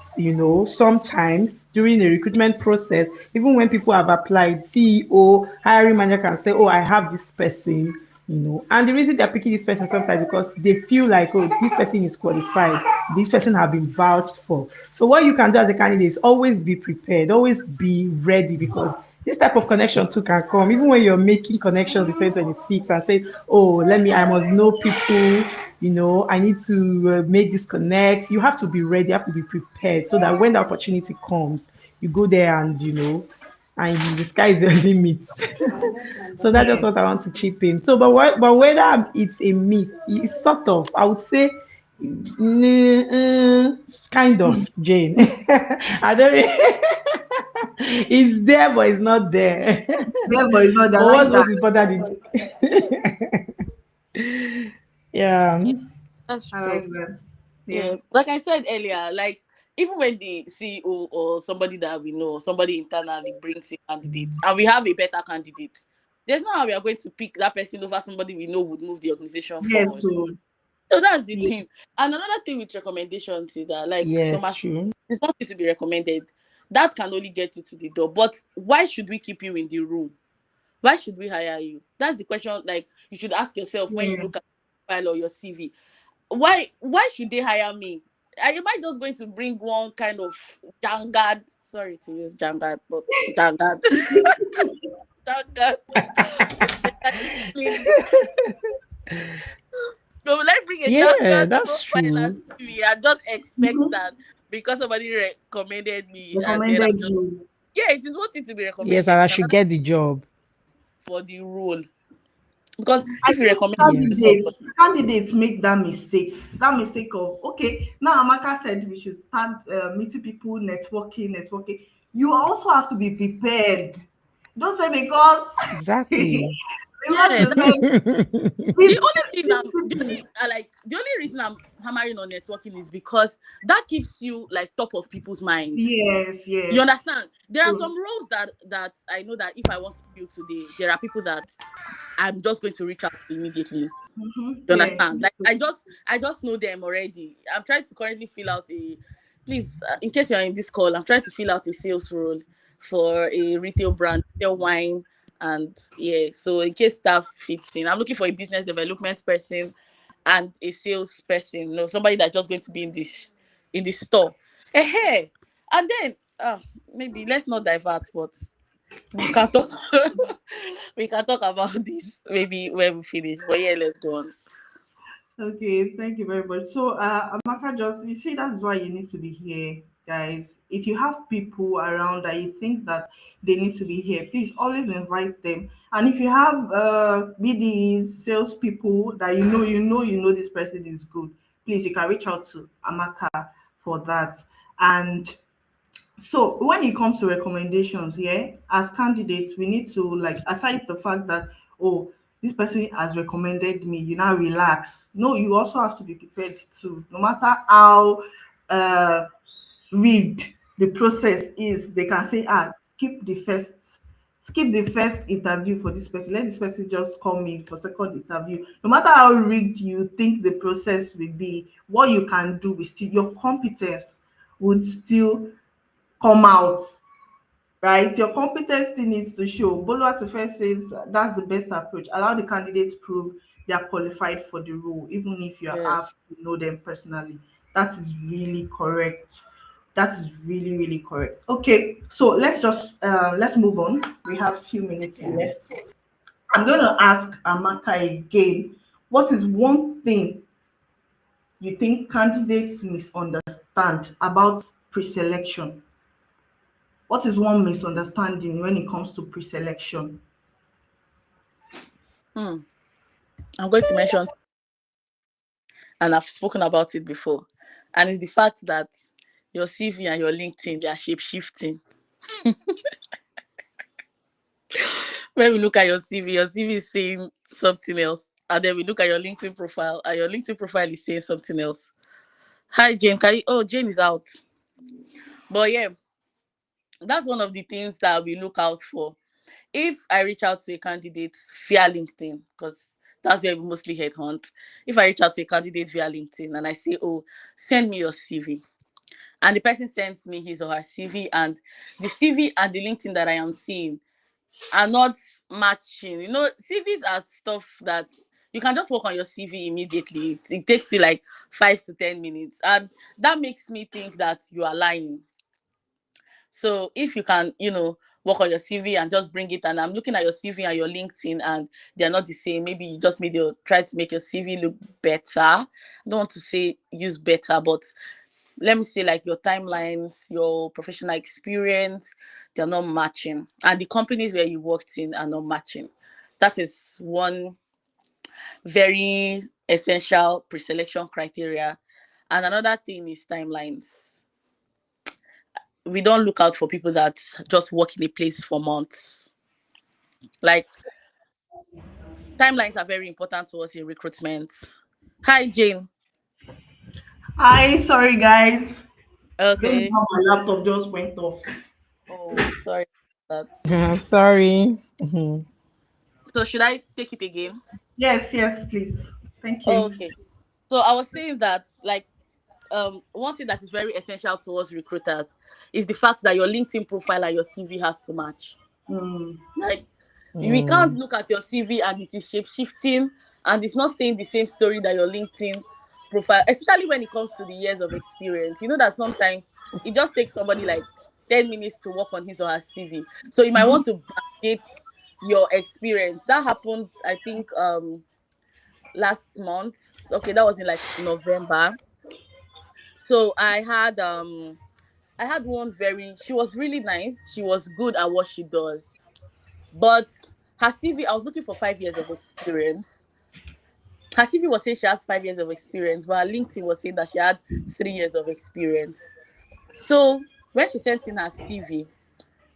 Speaker 3: sometimes during the recruitment process, even when people have applied, CEO, hiring manager can say, "Oh, I have this person." And the reason they're picking this person sometimes because they feel like, oh, this person is qualified, this person have been vouched for. So what you can do as a candidate is always be prepared, always be ready because this type of connection too can come even when you're making connections in 2026 and say, oh, I must know people, I need to make this connect. You have to be ready, you have to be prepared so that when the opportunity comes, you go there and and the sky is the limit. So that's just
Speaker 2: Yes.
Speaker 3: what I want to chip in. So, but whether it's a myth, it's sort of, I would say, kind of, Jane. I don't really, it's there, but it's not there.
Speaker 2: Therefore, it's not. I
Speaker 3: But
Speaker 2: like
Speaker 3: what's
Speaker 2: that.
Speaker 3: most important is, yeah,
Speaker 1: Yeah, that's
Speaker 2: I
Speaker 1: true.
Speaker 2: like that. Yeah.
Speaker 1: Yeah, like I said earlier, like even when the CEO or somebody that we know, somebody internally brings in candidates, and we have a better candidate, there's no how we are going to pick that person over somebody we know would move the organization
Speaker 2: Yes.
Speaker 1: forward.
Speaker 2: So
Speaker 1: So that's the
Speaker 2: yeah.
Speaker 1: thing. And another thing with recommendations is that, like
Speaker 3: yes,
Speaker 1: Thomas,
Speaker 3: true.
Speaker 1: it's not going to be recommended. That can only get you to the door. But why should we keep you in the room? Why should we hire you? That's the question. Like you should ask yourself when you
Speaker 2: Yeah.
Speaker 1: look at your file or your CV. Why should they hire me? Am I just going to bring one kind of jangad? Sorry to use jangad, but jangad, jangad. I explain it. So will I bring a
Speaker 3: Yeah,
Speaker 1: jangad
Speaker 3: that's
Speaker 1: profile and
Speaker 3: true.
Speaker 1: CV and just expect
Speaker 2: Mhm.
Speaker 1: that because somebody recommended me and then I'm
Speaker 2: Recommended
Speaker 1: just
Speaker 2: you.
Speaker 1: yeah, it is wanting to be
Speaker 3: Yes,
Speaker 1: recommended.
Speaker 3: and I
Speaker 1: It's
Speaker 3: should
Speaker 1: another
Speaker 3: get the job.
Speaker 1: for the role because
Speaker 2: I
Speaker 1: if you
Speaker 2: think
Speaker 1: recommend me to
Speaker 3: Yes.
Speaker 1: somebody,
Speaker 2: candidates make that mistake. That mistake of okay. Now Amaka said we should start meeting people, networking. You also have to be prepared. Don't say because
Speaker 3: Exactly.
Speaker 2: because
Speaker 1: yeah,
Speaker 2: you said
Speaker 1: the
Speaker 2: with
Speaker 1: only thing
Speaker 2: these
Speaker 1: I'm the
Speaker 2: people.
Speaker 1: only like the only reason I'm hammering on networking is because that keeps you like top of people's minds.
Speaker 2: Yes,
Speaker 1: You
Speaker 2: yes.
Speaker 1: understand? There are
Speaker 2: So,
Speaker 1: some roles that I know that if I want to fill today, there are people that I'm just going to reach out to immediately. You
Speaker 2: yeah.
Speaker 1: understand? Like I just know them already. I'm trying to currently fill out a please in case you're in this call, I'm trying to fill out a sales role for a retail brand, sell wine and yeah. So in case that fits in, I'm looking for a business development person and a sales person. No, somebody that's just going to be in the store. Hey, and then maybe let's not divert, but we can talk we can talk about this maybe when we finish. But yeah, let's go on.
Speaker 2: Okay, thank you very much. So, Amaka, just you see, that's why you need to be here, guys. If you have people around that you think that they need to be here, please always invite them. And if you have BDs, salespeople that you know this person is good, please you can reach out to Amaka for that. And so when it comes to recommendations, yeah, as candidates, we need to like aside the fact that oh, this person has recommended me, you now relax. No, you also have to be prepared to, no matter how uh rigged the process is, they can say, skip the first skip the first interview for this person. Let this person just come in for second interview. No matter how rigged you think the process will be, what you can do is still your competence would still come out, right? Your competence still needs to show. Boluwatife says that's the best approach. Allow the candidates prove they are qualified for the role, even if you are
Speaker 1: Yes.
Speaker 2: asked to know them personally. That is really correct. That is really, really correct. Okay, so let's move on. We have a few minutes left. I'm going to ask Amaka again. What is one thing you think candidates misunderstand about pre-selection? What is one misunderstanding when it comes to pre-selection?
Speaker 1: Hmm. I'm going to mention, and I've spoken about it before, and it's the fact that your CV and your LinkedIn, they are shape shifting. When we look at your CV is saying something else, and then we look at your LinkedIn profile, and your LinkedIn profile is saying something else. Hi Jane, can you? Oh, Jane is out. But yeah, that's one of the things that we look out for. If I reach out to a candidate via LinkedIn, because that's where we mostly headhunt. If I reach out to a candidate via LinkedIn and I say, "Oh, send me your CV," and the person sends me his or her CV, and the CV and the LinkedIn that I am seeing are not matching. CVs are stuff that you can just work on your CV immediately. It takes you like 5 to 10 minutes, and that makes me think that you are lying. So if you can, work on your CV and just bring it, and I'm looking at your CV and your LinkedIn, and they're not the same. Maybe you just try to make your CV look better. I don't want to say use better, but let me say like your timelines, your professional experience, they're not matching, and the companies where you worked in are not matching. That is one very essential pre-selection criteria. And another thing is timelines. We don't look out for people that just work in a place for months. Like, timelines are very important to us in recruitment. Hi Jane.
Speaker 2: Hi, sorry guys. Don't know
Speaker 1: Okay.
Speaker 2: how my laptop just went off.
Speaker 1: Oh, sorry about that.
Speaker 3: Sorry. Mhm.
Speaker 1: So should I take it again?
Speaker 2: Yes, yes, please. Thank
Speaker 1: Oh,
Speaker 2: you.
Speaker 1: okay. So I was saying that, like, one thing that is very essential to us recruiters is the fact that your LinkedIn profile and your CV has to match.
Speaker 2: Mm,
Speaker 1: Like, we can't
Speaker 3: Mm.
Speaker 1: look at your CV and it is shape shifting and it's not saying the same story that your LinkedIn profile, especially when it comes to the years of experience. You know that sometimes it just takes somebody like 10 minutes to work on his or her CV. So you might want to backdate your experience. That happened, I think, last month. Okay, that was in like November. So I had one very, she was really nice. She was good at what she does. But her CV, I was looking for 5 years of experience. Her CV was saying she has 5 years of experience, but her LinkedIn was saying that she had 3 years of experience. So when she sent in her CV,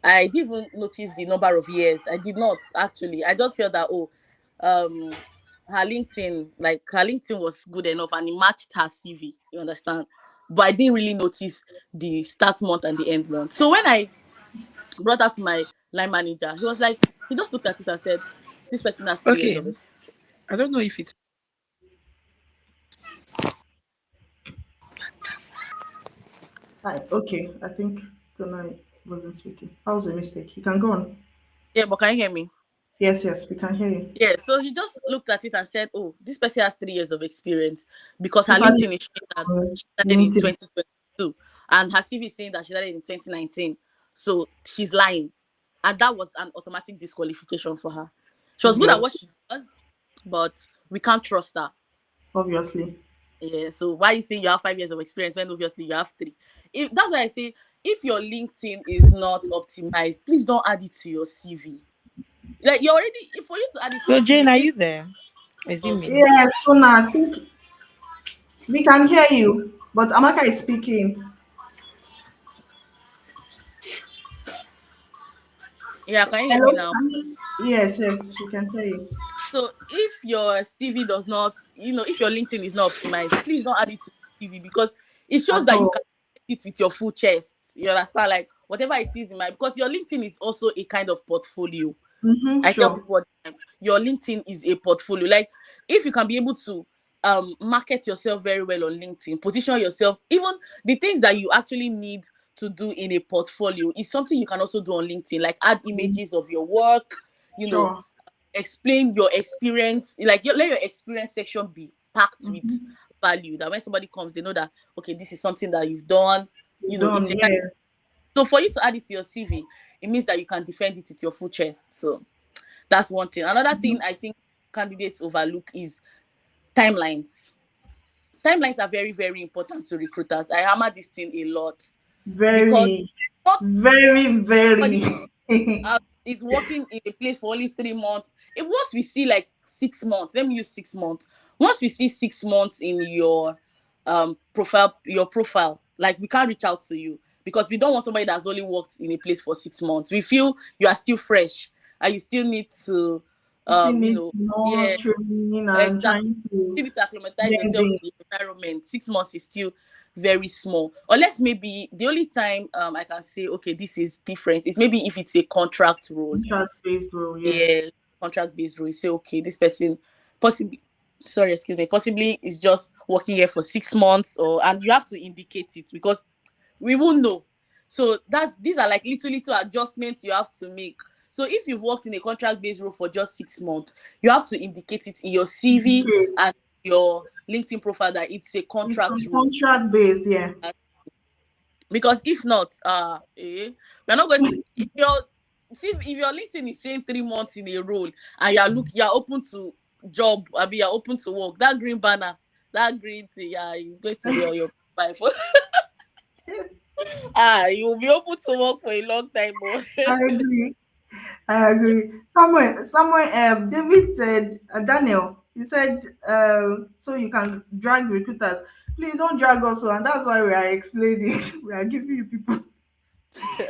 Speaker 1: I didn't even notice the number of years. I did not actually. I just felt that, oh, um, her LinkedIn was good enough and it matched her CV. You understand? But I didn't really notice the start month and the end month. So when I brought that to my line manager, he just looked at it and said, "This person has 3 years
Speaker 4: Okay,
Speaker 1: of experience."
Speaker 4: I don't know if it's
Speaker 2: hi. Okay, I think Tona wasn't speaking. That was a mistake. You can go on.
Speaker 1: Yeah, but can you hear me?
Speaker 2: Yes, yes, we can hear you.
Speaker 1: Yeah, so he just looked at it and said, "Oh, this person has 3 years of experience because her
Speaker 2: Totally
Speaker 1: LinkedIn is showing that she started in
Speaker 2: LinkedIn.
Speaker 1: 2022 and her CV is saying that she started in 2019. So she's lying." And that was an automatic disqualification for her. She was good at what
Speaker 2: Obviously,
Speaker 1: she does, but we can't trust her.
Speaker 2: obviously.
Speaker 1: Yeah, so why you say you have 5 years of experience when obviously you have three? If that's why I say, if your LinkedIn is not optimized, please don't add it to your CV. Like, you already, for you to add it to
Speaker 4: so.
Speaker 1: your
Speaker 4: Jane,
Speaker 1: CV,
Speaker 4: are
Speaker 1: please.
Speaker 4: you there? Is it me?
Speaker 1: Okay.
Speaker 2: Yes, Tona, I think we can hear you, but Amaka is speaking.
Speaker 1: Yeah, can you hear me
Speaker 2: Hello?
Speaker 1: now?
Speaker 2: Yes, yes, we can hear you.
Speaker 1: So if your CV does not, if your LinkedIn is not optimized, please don't add it to your CV because it shows
Speaker 2: At
Speaker 1: that you can
Speaker 2: all.
Speaker 1: write it with your full chest. You understand? Like, whatever it is in my, because your LinkedIn is also a kind of portfolio.
Speaker 2: Mm-hmm.
Speaker 1: I tell
Speaker 2: Sure.
Speaker 1: people all the time, your LinkedIn is a portfolio. Like, if you can be able to market yourself very well on LinkedIn, position yourself, even the things that you actually need to do in a portfolio is something you can also do on LinkedIn, like add images of your work, you know,
Speaker 2: Sure.
Speaker 1: explain your experience, like let your experience section be packed with
Speaker 2: Mm-hmm.
Speaker 1: value, that when somebody comes, they know that, okay, this is something that you've done,
Speaker 2: You've
Speaker 1: it's
Speaker 2: done.
Speaker 1: a kind.
Speaker 2: Yes.
Speaker 1: So for you to add it to your CV, it means that you can defend it with your full chest. So that's one thing. Another thing I think candidates overlook is timelines. Timelines are very, very important to recruiters. I hammer this thing a lot, because
Speaker 2: Very,
Speaker 1: not
Speaker 2: very,
Speaker 1: everybody
Speaker 2: very.
Speaker 1: is working in a place for only 3 months. If once we see like 6 months, let me use 6 months. Once we see 6 months in your profile, like, we can't reach out to you, because we don't want somebody that's only worked in a place for 6 months. We feel you are still fresh and you still need to
Speaker 2: You still
Speaker 1: you
Speaker 2: need
Speaker 1: know
Speaker 2: more
Speaker 1: yeah,
Speaker 2: training and
Speaker 1: exactly,
Speaker 2: trying
Speaker 1: you
Speaker 2: to
Speaker 1: need to acclimatize
Speaker 2: blend
Speaker 1: yourself
Speaker 2: in.
Speaker 1: in the environment. 6 months is still very small. Unless maybe the only time I can say, okay, this is different, is maybe if it's a contract role.
Speaker 2: Contract-based role, yeah.
Speaker 1: Yeah, contract based role. You say, okay, this person possibly, sorry, excuse me, possibly is just working here for 6 months, or, and you have to indicate it, because we won't know. So these are like little adjustments you have to make. So if you've worked in a contract based role for just 6 months, you have to indicate it in your CV
Speaker 2: Okay.
Speaker 1: and your LinkedIn profile that it's a
Speaker 2: It's
Speaker 1: contract role.
Speaker 2: contract-based, yeah.
Speaker 1: Because if not, we're not going to. If your see, if your LinkedIn is saying 3 months in a role, and you're open to job, I mean, you're open to work, that green banner, that green thing, yeah, is going to be on your profile. You will be open to work for a long time more.
Speaker 2: I agree. I agree. Somewhere, David said, Daniel, he said, so you can drag recruiters. Please don't drag us, and that's why we are explaining. We are giving you people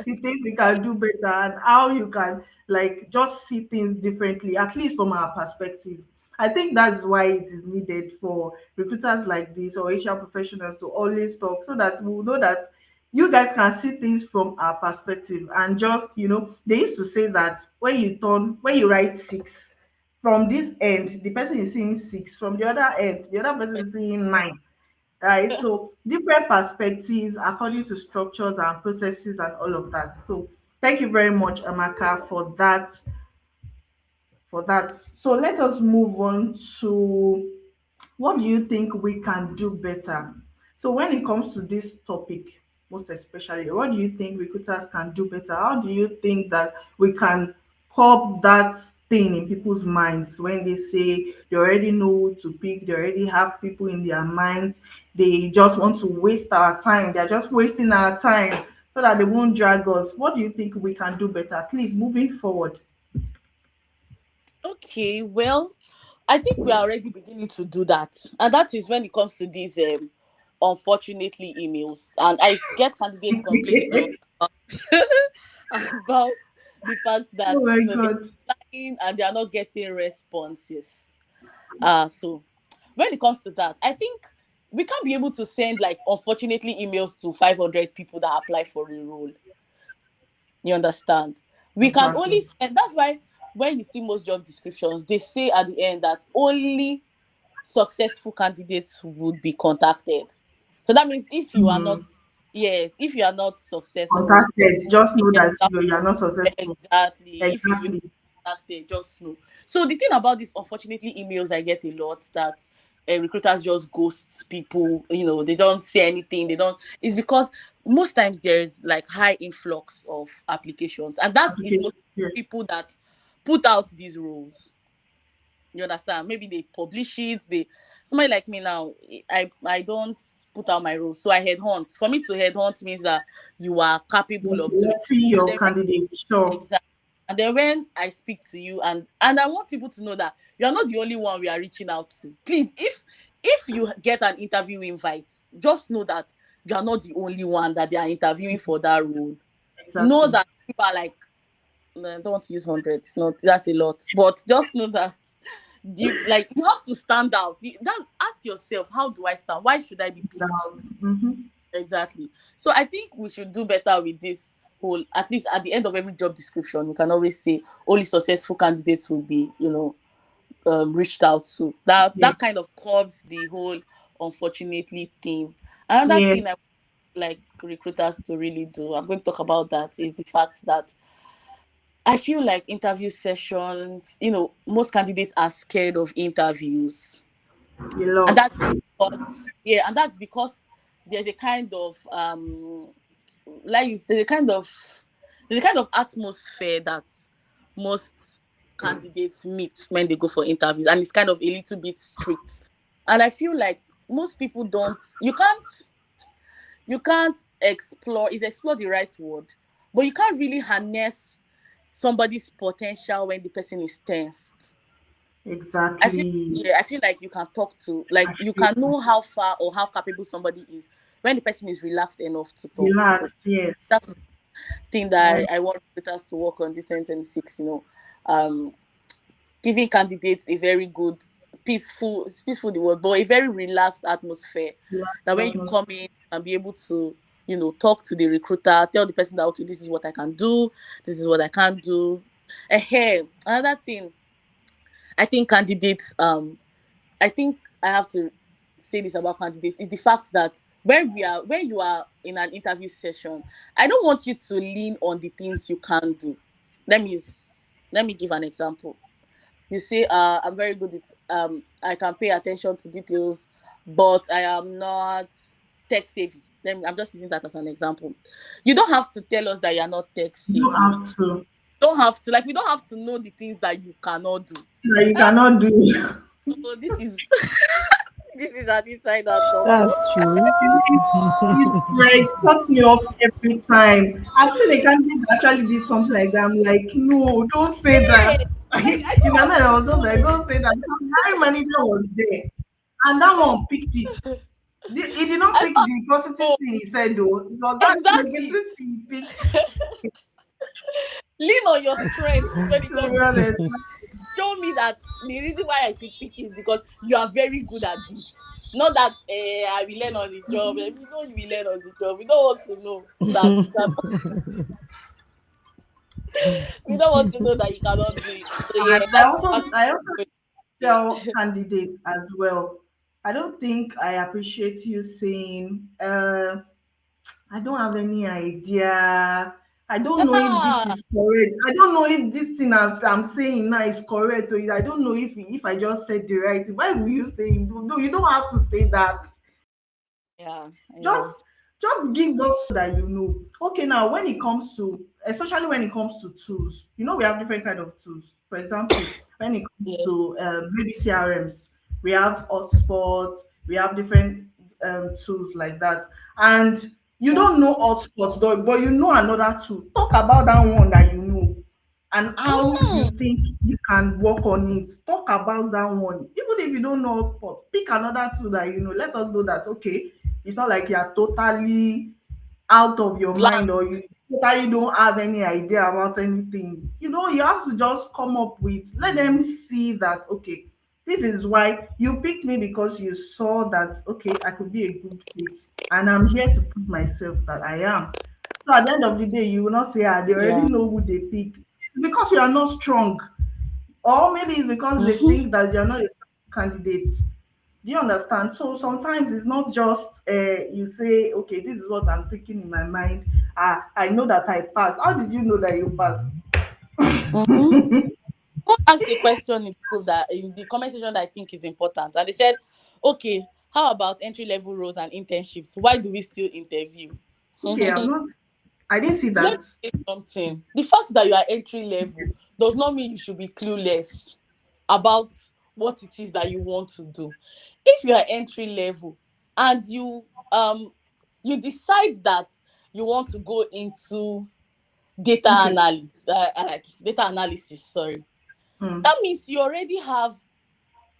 Speaker 2: the things you can do better and how you can like just see things differently, at least from our perspective. I think that's why it is needed for recruiters like this or HR professionals to always talk so that we will know that you guys can see things from our perspective. And just, they used to say that when you write six from this end, the person is seeing six, from the other end the other person is seeing nine, right? So different perspectives according to structures and processes and all of that. So thank you very much, Amaka, for that. So let us move on to what do you think we can do better? So when it comes to this topic, most especially, what do you think recruiters can do better? How do you think that we can curb that thing in people's minds when they say they already know who to pick, they already have people in their minds, they just want to waste our time, they're just wasting our time so that they won't drag us. What do you think we can do better, at least moving forward?
Speaker 1: Okay, well, I think we are already beginning to do that, and that is when it comes to these unfortunately emails. And I get candidates complaining a lot about, about the fact
Speaker 2: Oh
Speaker 1: that
Speaker 2: my
Speaker 1: they're
Speaker 2: god.
Speaker 1: applying and they are not getting responses. So when it comes to that, I think we can't be able to send like unfortunately emails to 500 people that apply for a role. You understand? We can only
Speaker 2: Exactly.
Speaker 1: send. That's why when you see most job descriptions, they say at the end that only successful candidates would be contacted. So that means if you are not,
Speaker 2: Hmm.
Speaker 1: yes, if you are not successful,
Speaker 2: Contacted, just know
Speaker 1: yes,
Speaker 2: that you are not successful.
Speaker 1: exactly. If you
Speaker 2: Exactly.
Speaker 1: contacted, just know. So the thing about this, unfortunately, emails I get a lot that recruiters just ghost people. They don't say anything. They don't. It's because most times there's like high influx of applications, and that is
Speaker 2: Application.
Speaker 1: most
Speaker 2: Yeah.
Speaker 1: people that put out these roles. You understand? Maybe they publish it. Somebody like me now, I don't put out my roles, so I headhunt. For me to headhunt means that you are capable
Speaker 2: You're
Speaker 1: of doing.
Speaker 2: selecting
Speaker 1: And
Speaker 2: your
Speaker 1: then
Speaker 2: candidates. Sure.
Speaker 1: exactly. And then when I speak to you, and I want people to know that you are not the only one we are reaching out to. Please, if you get an interview invite, just know that you are not the only one that they are interviewing for that role. Know
Speaker 2: Exactly.
Speaker 1: that people are like, no, I don't want to use 100. It's not, that's a lot. But just know that you have to stand out. Ask yourself, how do I stand? Why should I be picked?
Speaker 2: Doubts. Mm-hmm.
Speaker 1: Exactly. So I think we should do better with this whole, at least at the end of every job description, you can always say only successful candidates will be, reached out to.
Speaker 2: Yeah.
Speaker 1: That kind of curbs the whole unfortunately thing. Another thing
Speaker 2: Yes.
Speaker 1: I like recruiters to really do, I'm going to talk about that, is the fact that I feel like interview sessions, most candidates are scared of interviews.
Speaker 2: A
Speaker 1: And
Speaker 2: lot.
Speaker 1: that's because, yeah, and that's because there's a kind of like there's a kind of atmosphere that most candidates meet when they go for interviews, and it's kind of a little bit strict. And I feel like most people don't you can't explore, is explore the right word, but you can't really harness somebody's potential when the person is tensed. I feel
Speaker 2: Exactly.
Speaker 1: Yeah, I feel like you can talk to, like, you
Speaker 2: Actually,
Speaker 1: can know how far or how capable somebody is when the person is relaxed enough to talk. So
Speaker 2: relaxed.
Speaker 1: that's
Speaker 2: Yes.
Speaker 1: the thing that
Speaker 2: I,
Speaker 1: I want recruiters to work on this 2026, um giving candidates a very good, peaceful, it's peaceful the word, but a very relaxed atmosphere, that
Speaker 2: relaxed
Speaker 1: when you come
Speaker 2: atmosphere.
Speaker 1: in and be able to, talk to the recruiter, tell the person that, okay, this is what I can do, this is what I can't do. Another thing, I think candidates, I think I have to say this about candidates, is the fact that when you are in an interview session, I don't want you to lean on the things you can do. Let me give an example. You say, I'm very good at, I can pay attention to details, but I am not tech savvy. I'm just using that as an example. You don't have to tell us that you're not tech
Speaker 2: You don't
Speaker 1: savvy.
Speaker 2: have to.
Speaker 1: Don't have to, like, we don't have to know the things that you cannot do.
Speaker 2: That you cannot do.
Speaker 1: So this is this is an insider talk.
Speaker 3: That's true.
Speaker 2: It's like cuts me off every time. I've seen a candidate that actually did something like that. I'm like, no, don't say
Speaker 1: Yeah,
Speaker 2: that.
Speaker 1: like, I
Speaker 2: In my
Speaker 1: don't
Speaker 2: mind, I
Speaker 1: have
Speaker 2: was
Speaker 1: to
Speaker 2: just
Speaker 1: know
Speaker 2: like, don't say that. Because the hiring manager was there, and that one picked it. He did not
Speaker 1: I
Speaker 2: pick
Speaker 1: don't
Speaker 2: the positive
Speaker 1: know.
Speaker 2: thing he said though. It was that
Speaker 1: Exactly.
Speaker 2: negative thing he picked.
Speaker 1: Lean on your strengths when it
Speaker 2: To
Speaker 1: comes
Speaker 2: be
Speaker 1: to this.
Speaker 2: honest,
Speaker 1: Show me that the reason why I should pick is because you are very good at this. Not that, I will learn on the job. We know you will learn on the job. We don't want to know that you can. We don't want to know that you cannot do it. So yeah,
Speaker 2: and
Speaker 1: that's one
Speaker 2: I also
Speaker 1: way.
Speaker 2: tell candidates as well. I don't think I appreciate you saying, I don't have any idea. I don't know if this
Speaker 1: Ah,
Speaker 2: is correct. I don't know if this thing I'm saying now is correct, or I don't know if I just said the right thing. Why will you say no? You don't have to say that.
Speaker 1: yeah, I
Speaker 2: just
Speaker 1: know.
Speaker 2: just give us that you know. Okay, now when it comes to, especially when it comes to tools, we have different kind of tools. For example, when it comes
Speaker 1: Yeah,
Speaker 2: to maybe CRMs, we have hotspots, we have different tools like that. And you
Speaker 1: yeah.
Speaker 2: don't know hotspots though, but you know another tool. Talk about that one that you know and how
Speaker 1: Mm-hmm.
Speaker 2: you think you can work on it. Talk about that one. Even if you don't know sport, pick another tool that you know. Let us know that okay, it's not like you're totally out of your
Speaker 1: Blank.
Speaker 2: mind or you totally don't have any idea about anything. You have to just come up with, let them see that okay, this is why you picked me because you saw that okay, I could be a good fit and I'm here to prove myself that I am. So at the end of the day, you will not say, they already
Speaker 1: Yeah.
Speaker 2: know who they picked. Because you are not strong. Or maybe it's because they
Speaker 1: Mm-hmm.
Speaker 2: think that you're not a strong candidate. Do you understand? So sometimes it's not just you say, okay, this is what I'm thinking in my mind. I know that I passed. How did you know that you passed?
Speaker 1: Mm-hmm. Someone asked a question in the group, that in the comment section, that I think is important, and they said, "Okay, how about entry level roles and internships? Why do we still interview?"
Speaker 2: Okay, I'm not. I didn't see
Speaker 1: Let
Speaker 2: that.
Speaker 1: me say something. The fact that you are entry level does not mean you should be clueless about what it is that you want to do. If you are entry level and you decide that you want to go into
Speaker 2: Okay.
Speaker 1: data analysis, sorry,
Speaker 2: Hmm.
Speaker 1: that means you already have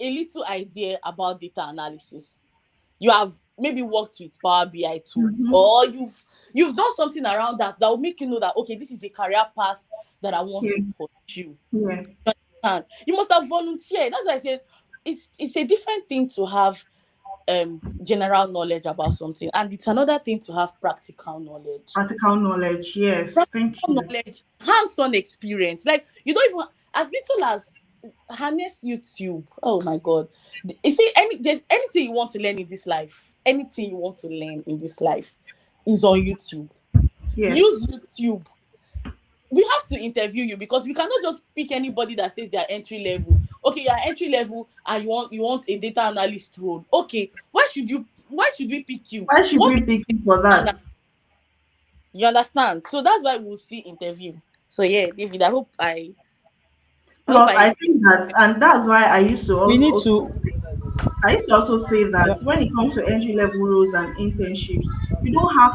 Speaker 1: a little idea about data analysis. You have maybe worked with Power BI tools,
Speaker 2: Mm-hmm.
Speaker 1: or you've done something around that will make you know that, okay, this is the career path that I want
Speaker 2: Yeah.
Speaker 1: to pursue.
Speaker 2: Yeah.
Speaker 1: You must have volunteered. That's why I said it's a different thing to have general knowledge about something, and it's another thing to have practical knowledge.
Speaker 2: Practical knowledge. Yes. Thank
Speaker 1: Practical
Speaker 2: you.
Speaker 1: knowledge, hands-on experience. Like you don't even, as little as harness YouTube. Oh my god. You see, there's anything you want to learn in this life, anything you want to learn in this life is on YouTube.
Speaker 2: Yes.
Speaker 1: Use YouTube. We have to interview you because we cannot just pick anybody that says they are entry level. Okay, you are entry level and you want a data analyst role. Okay, why should we pick you?
Speaker 2: Why should
Speaker 1: What
Speaker 2: we
Speaker 1: makes
Speaker 2: pick you for
Speaker 1: you,
Speaker 2: that?
Speaker 1: you understand? So that's why we'll still interview. So yeah, David, I hope
Speaker 2: Plus,
Speaker 1: I
Speaker 2: I think that, and that's why I used to
Speaker 3: We need
Speaker 2: also
Speaker 3: to.
Speaker 2: say, I used to also say
Speaker 3: Yeah,
Speaker 2: that when it comes to entry level roles and internships, you don't have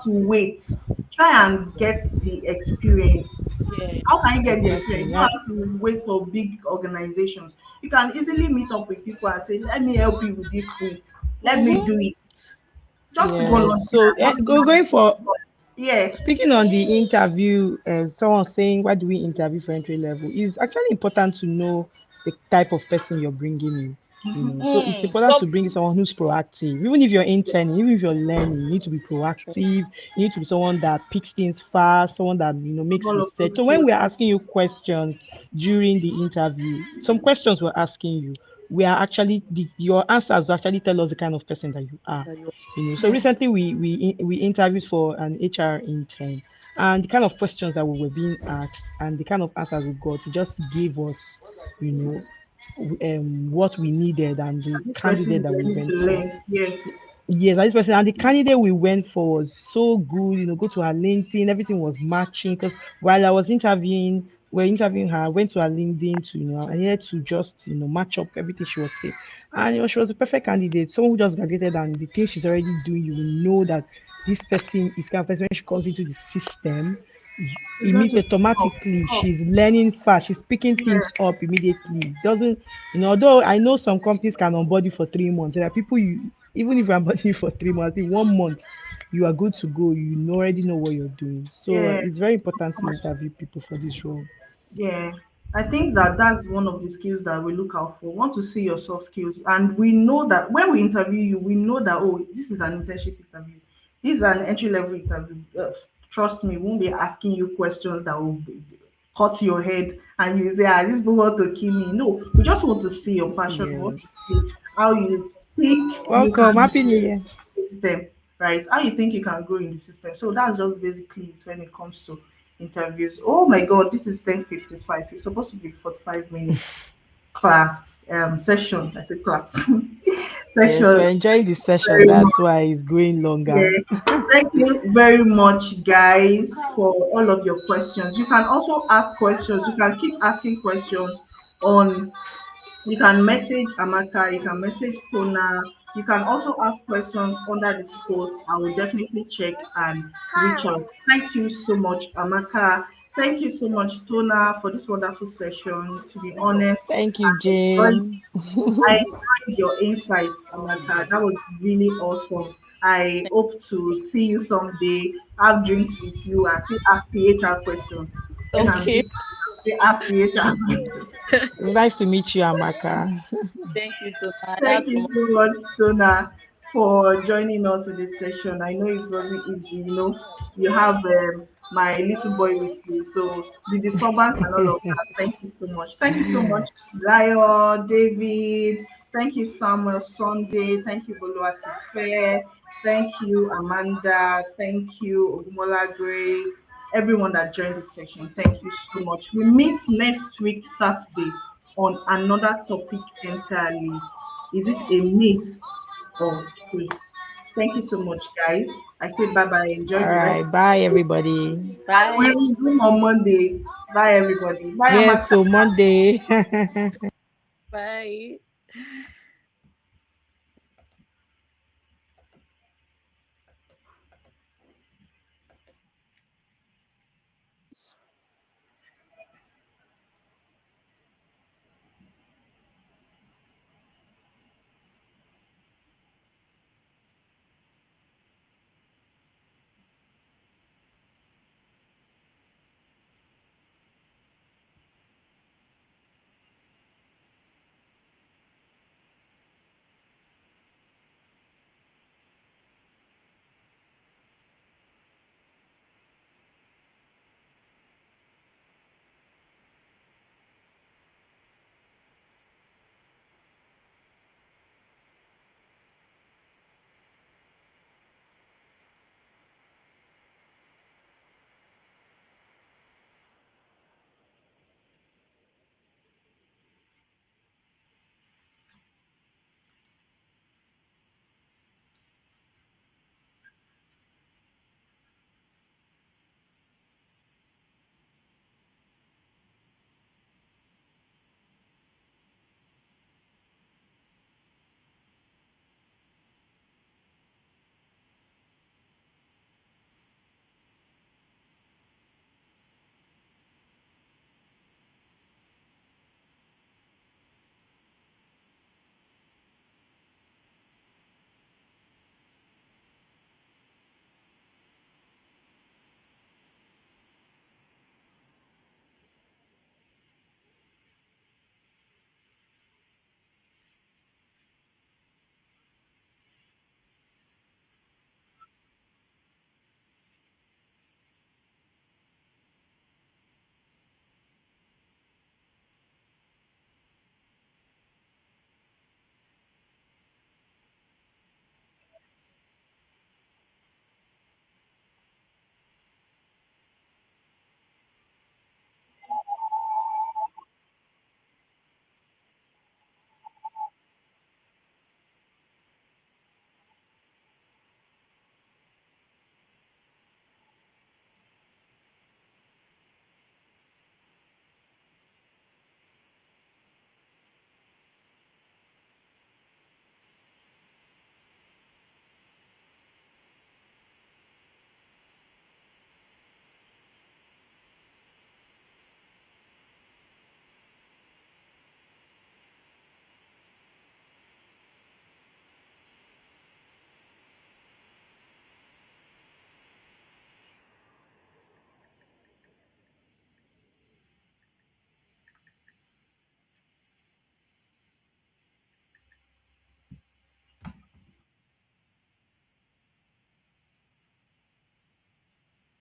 Speaker 2: to wait. Try and get the experience.
Speaker 1: yeah.
Speaker 2: How can you get the
Speaker 3: exactly.
Speaker 2: experience? You
Speaker 3: Yeah,
Speaker 2: don't have to wait for big organizations. You can easily meet up with people and say, let me help you with this thing. Let me
Speaker 1: Mm-hmm.
Speaker 2: do it. Just
Speaker 3: yes.
Speaker 2: volunteer.
Speaker 3: So
Speaker 2: Not
Speaker 3: going for
Speaker 2: yeah,
Speaker 3: speaking on the interview, someone saying, "Why do we interview for entry level?" Is actually important to know the type of person you're bringing in. So it's important to
Speaker 1: Talk to
Speaker 3: bring someone who's proactive. Even if you're interning, even if you're learning, you need to be proactive. You need to be someone that picks things fast, someone that makes
Speaker 2: all of
Speaker 3: research.
Speaker 2: those
Speaker 3: So when we're
Speaker 2: skills.
Speaker 3: asking you questions during the interview, some questions we're asking you, we are actually your answers will actually tell us the kind of person that you are.
Speaker 1: that you
Speaker 3: So
Speaker 2: Yeah,
Speaker 3: recently we interviewed for an HR intern, and the kind of questions that we were being asked and the kind of answers we got, it just gave us, you know, what we needed and the
Speaker 2: this person
Speaker 3: candidate
Speaker 2: is
Speaker 3: that we
Speaker 2: ready to
Speaker 3: went for.
Speaker 2: learn. Yeah,
Speaker 3: Yes, and this person and the candidate we went for was so good. Go to her LinkedIn, everything was matching. Because while I was we're interviewing her, I went to her LinkedIn to I needed to just match up everything she was saying, and she was a perfect candidate. Someone who just graduated and the things she's already doing, you will know that this person is kind of person when she comes into the system.
Speaker 2: it's going to talk.
Speaker 3: Automatically
Speaker 2: Talk.
Speaker 3: she's learning fast, she's picking things
Speaker 2: Yeah,
Speaker 3: up immediately. Doesn't although I know some companies can onboard you for 3 months, there are people you even if you're onboarding you for 3 months, in 1 month you are good to go. Already know what you're doing. So it's
Speaker 2: yes.
Speaker 3: very important to
Speaker 2: Gosh.
Speaker 3: interview people for this role.
Speaker 2: Yeah, I think that that's one of the skills that we look out for. Want to see your soft skills, and we know that when we interview you, we know that oh, this is an internship interview, this is an entry level interview. Trust me, we won't be asking you questions that will cut your head, and you say, ah, this people want to kill me. No, we just want to see your passion. We want
Speaker 3: Yes.
Speaker 2: to see how you think you
Speaker 3: Welcome.
Speaker 2: can
Speaker 3: Happy New
Speaker 2: grow
Speaker 3: Year.
Speaker 2: in the system, right? How you think you can grow in the system. So that's just basically it when it comes to interviews. Oh my god, this is 10:55. It's supposed to be 45 minutes class session. I said class
Speaker 3: Yes, we're
Speaker 2: session.
Speaker 3: enjoying the session.
Speaker 2: Very
Speaker 3: That's
Speaker 2: much.
Speaker 3: why it's going
Speaker 2: Yeah.
Speaker 3: longer.
Speaker 2: Thank you very much, guys, for all of your questions. You can also ask questions. You can keep asking questions on you can message Amaka, you can message Tona, you can also ask questions under this post. I will definitely check and reach out. Thank you so much, Amaka. Thank you so much, Tona, for this wonderful session. To be honest,
Speaker 3: Thank you,
Speaker 2: I enjoyed
Speaker 3: Jane.
Speaker 2: I enjoyed your insights, Amaka. That was really awesome. I hope to see you someday, have drinks with you, and still ask the HR questions. When I'm
Speaker 1: okay.
Speaker 2: big, they ask the HR questions.
Speaker 3: It's nice to meet you, Amaka.
Speaker 1: Thank you, Tona.
Speaker 2: Thank
Speaker 1: That's
Speaker 2: you
Speaker 1: more.
Speaker 2: so much, Donna, for joining us in this session. I know it wasn't easy, you have my little boy with you, so the disturbance and all of that. Thank you so much. Thank you so much, Lio, David. Thank you, Samuel Sunday. Thank you, Boluati Fair. Thank you, Amanda. Thank you, Ogumola Grace. Everyone that joined this session, thank you so much. We meet next week, Saturday, on another topic entirely. Is it a myth or truth? Thank you so much, guys. I say bye bye. Enjoy
Speaker 3: All
Speaker 2: the rest
Speaker 3: right.
Speaker 2: of
Speaker 3: Bye,
Speaker 2: the day.
Speaker 3: everybody.
Speaker 2: And we
Speaker 1: Bye.
Speaker 2: resume on Monday. Bye, everybody. Bye,
Speaker 3: Yes,
Speaker 2: Amaka.
Speaker 3: so Monday.
Speaker 1: Bye.